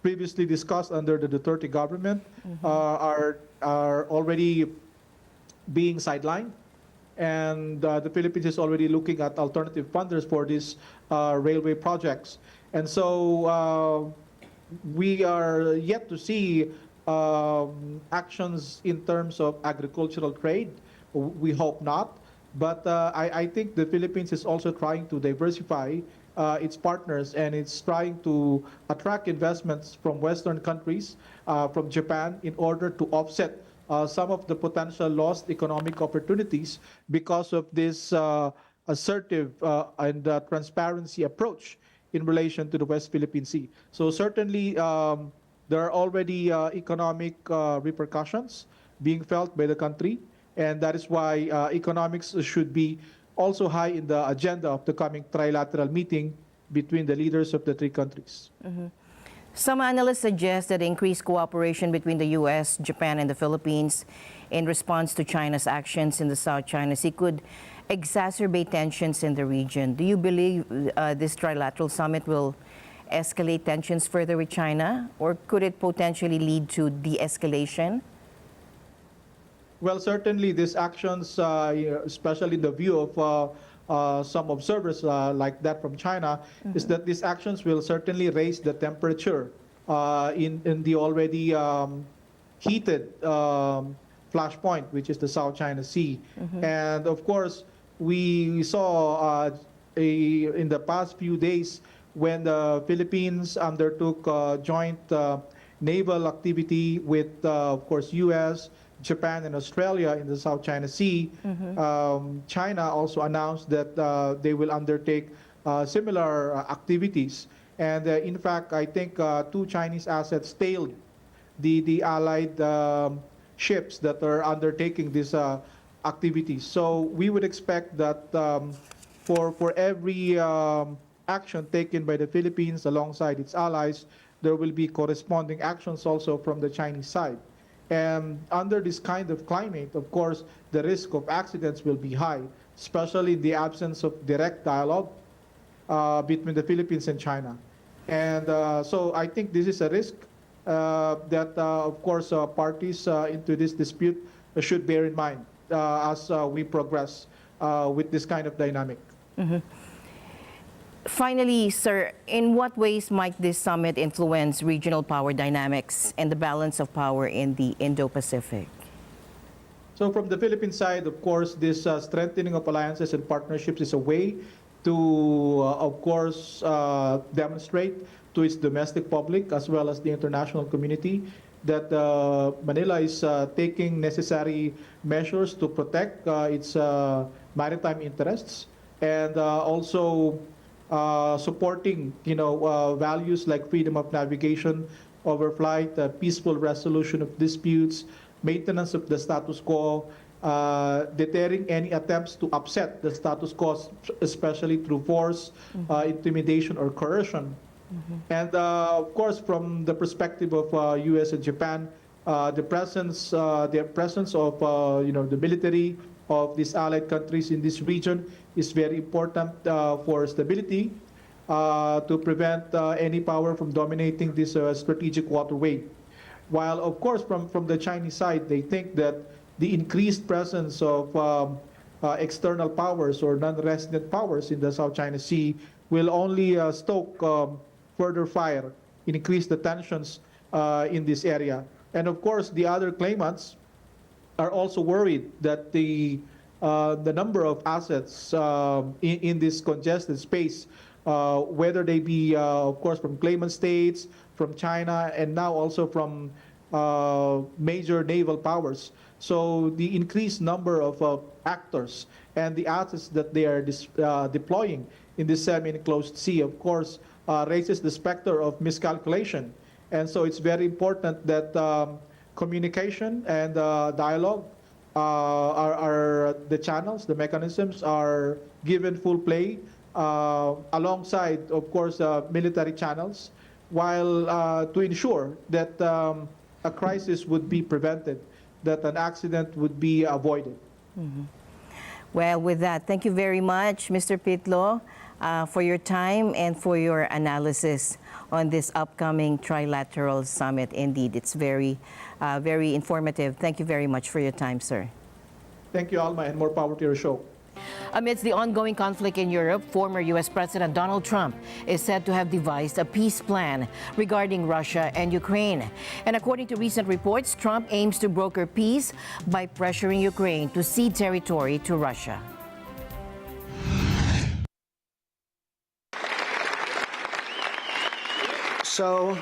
previously discussed under the Duterte government are already being sidelined. And the Philippines is already looking at alternative funders for these railway projects. And so we are yet to see actions in terms of agricultural trade. We hope not. But I think the Philippines is also trying to diversify its partners, and it's trying to attract investments from Western countries, from Japan, in order to offset some of the potential lost economic opportunities because of this assertive and transparency approach in relation to the West Philippine Sea. So certainly there are already economic repercussions being felt by the country. And that is why economics should be also high in the agenda of the coming trilateral meeting between the leaders of the three countries. Some analysts suggest that increased cooperation between the U.S., Japan, and the Philippines in response to China's actions in the South China Sea could exacerbate tensions in the region. Do you believe this trilateral summit will escalate tensions further with China, or could it potentially lead to de-escalation? Well, certainly these actions, especially in the view of some observers like that from China, is that these actions will certainly raise the temperature in the already heated flashpoint, which is the South China Sea. And of course, we saw in the past few days when the Philippines undertook joint naval activity with, of course, U.S., Japan, and Australia in the South China Sea. China also announced that they will undertake similar activities. And in fact, I think 2 Chinese assets tailed the allied ships that are undertaking these activities. So we would expect that for every action taken by the Philippines alongside its allies, there will be corresponding actions also from the Chinese side. And under this kind of climate, of course, the risk of accidents will be high, especially in the absence of direct dialogue between the Philippines and China. And so I think this is a risk that, of course, parties into this dispute should bear in mind as we progress with this kind of dynamic. Finally, sir, in what ways might this summit influence regional power dynamics and the balance of power in the Indo-Pacific? So from the Philippine side, of course, this strengthening of alliances and partnerships is a way to, of course, demonstrate to its domestic public as well as the international community that Manila is taking necessary measures to protect its maritime interests and also supporting, values like freedom of navigation, overflight, peaceful resolution of disputes, maintenance of the status quo, deterring any attempts to upset the status quo, especially through force, intimidation, or coercion. And of course, from the perspective of U.S. and Japan, the presence of the military of these allied countries in this region is very important for stability, to prevent any power from dominating this strategic waterway. While, of course, from the Chinese side, they think that the increased presence of external powers or non-resident powers in the South China Sea will only stoke further fire, increase the tensions in this area. And of course, the other claimants are also worried that the number of assets in this congested space, whether they be, of course, from claimant states, from China, and now also from major naval powers. So the increased number of actors and the assets that they are deploying in this semi-enclosed sea, of course, raises the specter of miscalculation. And so it's very important that communication and dialogue are the channels, the mechanisms are given full play alongside, of course, military channels, while to ensure that a crisis would be prevented, that an accident would be avoided. Well, with that, thank you very much, Mr. Pitlo, for your time and for your analysis on this upcoming Trilateral Summit. Indeed, it's very informative. Thank you very much for your time, sir. Thank you, Alma, and more power to your show. Amidst the ongoing conflict in Europe, former U.S. President Donald Trump is said to have devised a peace plan regarding Russia and Ukraine. And according to recent reports, Trump aims to broker peace by pressuring Ukraine to cede territory to Russia. So,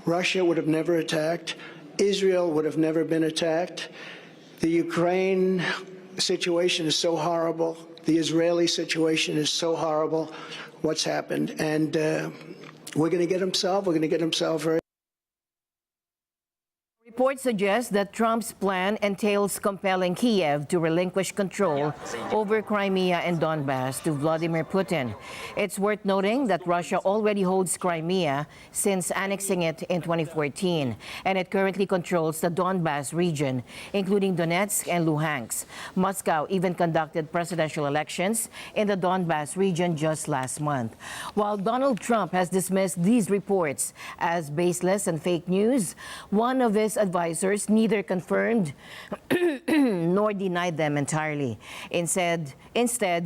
Russia would have never attacked. Israel would have never been attacked. The Ukraine situation is so horrible. The Israeli situation is so horrible. What's happened? And we're going to get him solved. We're going to get him solved very. Reports suggest that Trump's plan entails compelling Kiev to relinquish control over Crimea and Donbas to Vladimir Putin. It's worth noting that Russia already holds Crimea since annexing it in 2014, and it currently controls the Donbas region, including Donetsk and Luhansk. Moscow even conducted presidential elections in the Donbas region just last month. While Donald Trump has dismissed these reports as baseless and fake news, one of his advisors neither confirmed nor denied them entirely. Instead,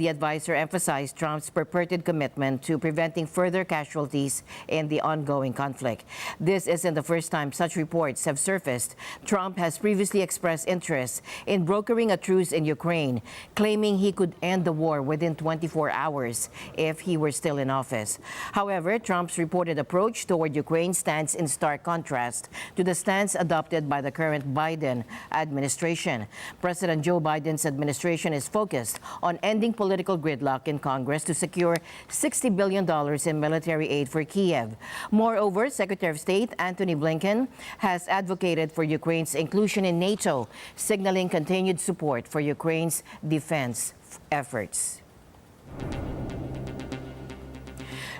the advisor emphasized Trump's purported commitment to preventing further casualties in the ongoing conflict. This isn't the first time such reports have surfaced. Trump has previously expressed interest in brokering a truce in Ukraine, claiming he could end the war within 24 hours if he were still in office. However, Trump's reported approach toward Ukraine stands in stark contrast to the stance adopted by the current Biden administration. President Joe Biden's administration is focused on ending political gridlock in Congress to secure $60 billion in military aid for Kiev. Moreover, Secretary of State Antony Blinken has advocated for Ukraine's inclusion in NATO, signaling continued support for Ukraine's defense efforts.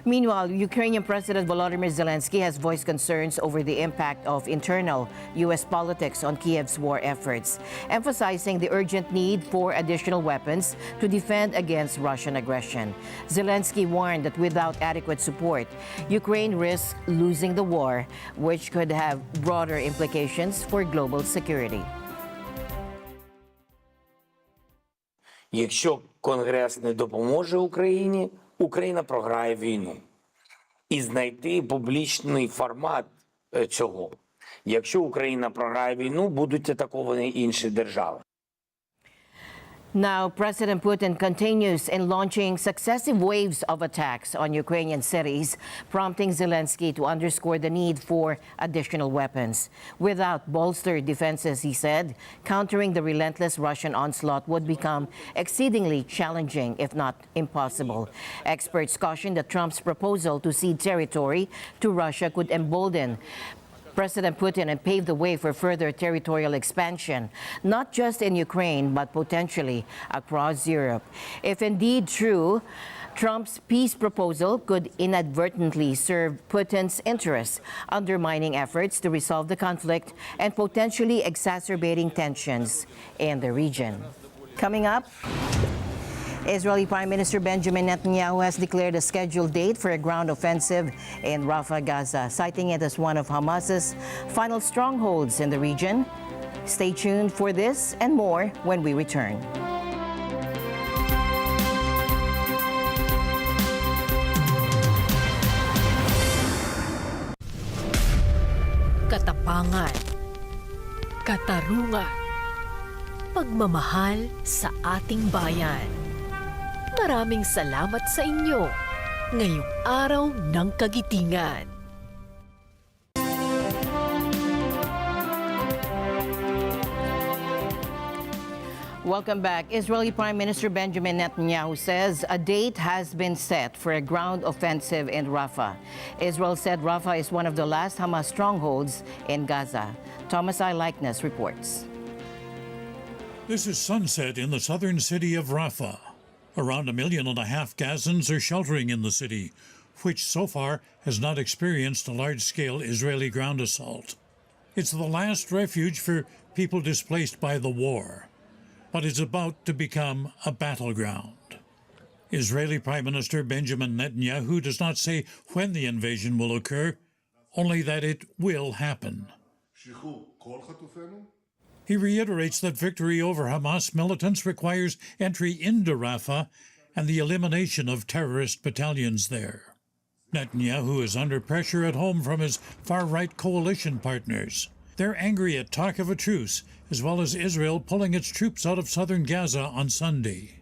Meanwhile, Ukrainian President Volodymyr Zelensky has voiced concerns over the impact of internal U.S. politics on Kiev's war efforts, emphasizing the urgent need for additional weapons to defend against Russian aggression. Zelensky warned that without adequate support, Ukraine risks losing the war, which could have broader implications for global security. Якщо Конгрес не допоможе Україні, Україна програє війну. І знайти публічний формат цього. Якщо Україна програє війну, будуть атаковані інші держави. Now, President Putin continues in launching successive waves of attacks on Ukrainian cities, prompting Zelensky to underscore the need for additional weapons. Without bolstered defenses, he said, countering the relentless Russian onslaught would become exceedingly challenging, if not impossible. Experts caution that Trump's proposal to cede territory to Russia could embolden President Putin and pave the way for further territorial expansion, not just in Ukraine, but potentially across Europe. If indeed true, Trump's peace proposal could inadvertently serve Putin's interests, undermining efforts to resolve the conflict and potentially exacerbating tensions in the region. Coming up, Israeli Prime Minister Benjamin Netanyahu has declared a scheduled date for a ground offensive in Rafah, Gaza, citing it as one of Hamas's final strongholds in the region. Stay tuned for this and more when we return. Katapangan, katarungan, pagmamahal sa ating bayan. Maraming salamat sa inyo ngayong araw ng kagitingan. Welcome back. Israeli Prime Minister Benjamin Netanyahu says a date has been set for a ground offensive in Rafah. Israel said Rafah is one of the last Hamas strongholds in Gaza. Thomas I. Likeness reports. This is sunset in the southern city of Rafah. Around 1.5 million Gazans are sheltering in the city, which so far has not experienced a large-scale Israeli ground assault. It's the last refuge for people displaced by the war, but it's about to become a battleground. Israeli Prime Minister Benjamin Netanyahu does not say when the invasion will occur, only that it will happen. He reiterates that victory over Hamas militants requires entry into Rafah and the elimination of terrorist battalions there. Netanyahu is under pressure at home from his far-right coalition partners. They're angry at talk of a truce, as well as Israel pulling its troops out of southern Gaza on Sunday.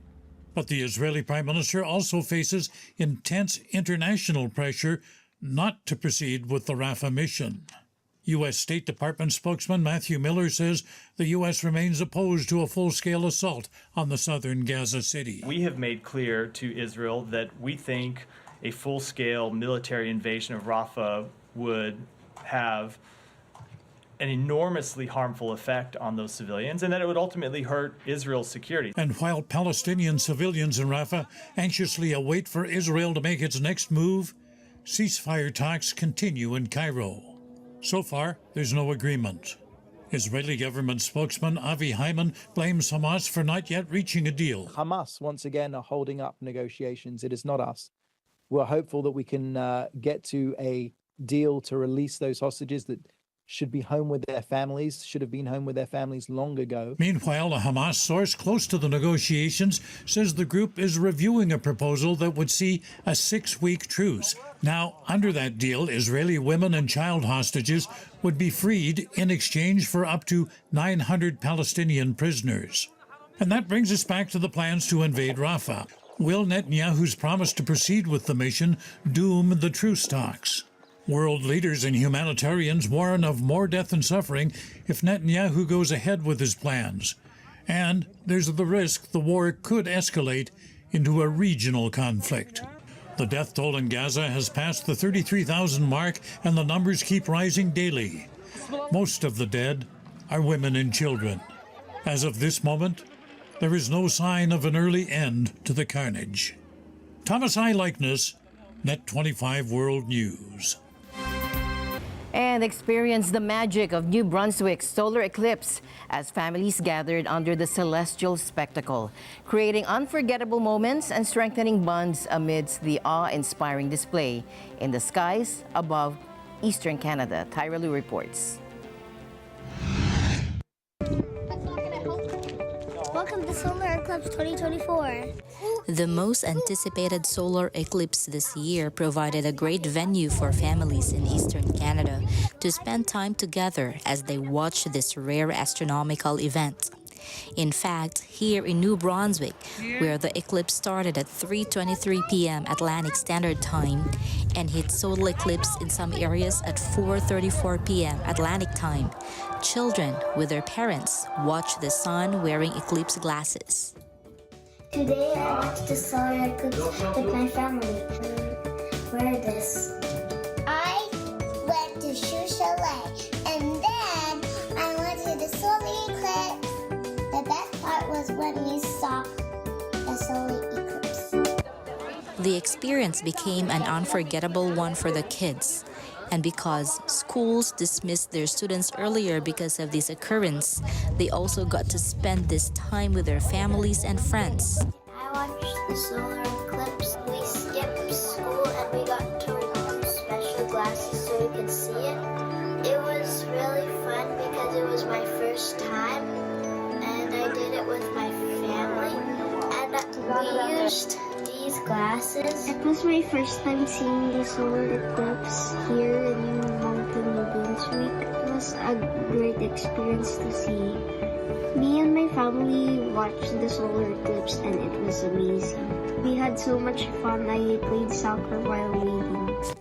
But the Israeli Prime Minister also faces intense international pressure not to proceed with the Rafah mission. U.S. State Department spokesman Matthew Miller says the U.S. remains opposed to a full-scale assault on the southern Gaza city. We have made clear to Israel that we think a full-scale military invasion of Rafah would have an enormously harmful effect on those civilians and that it would ultimately hurt Israel's security. And while Palestinian civilians in Rafah anxiously await for Israel to make its next move, ceasefire talks continue in Cairo. So far, there's no agreement. Israeli government spokesman Avi Hyman blames Hamas for not yet reaching a deal. Hamas, once again, are holding up negotiations. It is not us. We're hopeful that we can get to a deal to release those hostages that should be home with their families, should have been home with their families long ago. Meanwhile, a Hamas source close to the negotiations says the group is reviewing a proposal that would see a 6-week truce. Now, under that deal, Israeli women and child hostages would be freed in exchange for up to 900 Palestinian prisoners. And that brings us back to the plans to invade Rafah. Will Netanyahu's promise to proceed with the mission doom the truce talks? World leaders and humanitarians warn of more death and suffering if Netanyahu goes ahead with his plans. And there's the risk the war could escalate into a regional conflict. The death toll in Gaza has passed the 33,000 mark, and the numbers keep rising daily. Most of the dead are women and children. As of this moment, there is no sign of an early end to the carnage. Thomas I. Likeness, Net 25 World News. And experience the magic of New Brunswick's solar eclipse as families gathered under the celestial spectacle, creating unforgettable moments and strengthening bonds amidst the awe-inspiring display in the skies above eastern Canada. Tyra Lu reports. Welcome to Solar Eclipse 2024. The most anticipated solar eclipse this year provided a great venue for families in Eastern Canada to spend time together as they watch this rare astronomical event. In fact, here in New Brunswick, where the eclipse started at 3:23 p.m. Atlantic Standard Time and hit solar eclipse in some areas at 4:34 p.m. Atlantic Time, children with their parents watch the sun wearing eclipse glasses. Today I watched the solar eclipse with my family. Wear this. I went to Shoe Chalet and then I went to the solar eclipse. The best part was when we saw the solar eclipse. The experience became an unforgettable one for the kids. And because schools dismissed their students earlier because of this occurrence, they also got to spend this time with their families and friends. I watched the solar eclipse. We skipped school and we got to wear special glasses so we could see it. It was really fun because it was my first time and I did it with my family. And we used these glasses. It was my first time seeing the solar eclipse here in Mountain New Brunswick. It was a great experience to see. Me and my family watched the solar eclipse and it was amazing. We had so much fun. I played soccer while reading.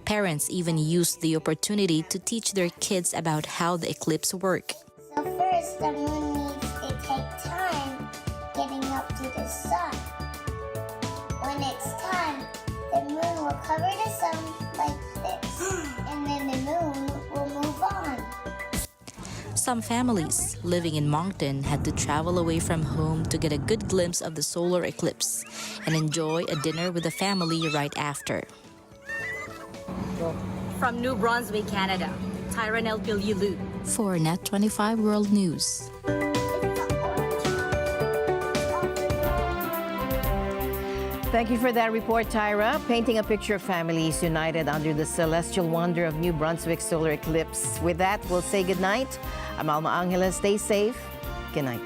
Parents even used the opportunity to teach their kids about how the eclipse works. So first, the moon needs to take time getting up to the sun. When it's time, the moon will cover the sun like this, and then the moon will move on. Some families living in Moncton had to travel away from home to get a good glimpse of the solar eclipse and enjoy a dinner with the family right after. From New Brunswick, Canada, Tyra Lu for Net 25 World News. Thank you for that report, Tyra. Painting a picture of families united under the celestial wonder of New Brunswick solar eclipse. With that, we'll say goodnight. I'm Alma Angela. Stay safe. Good night.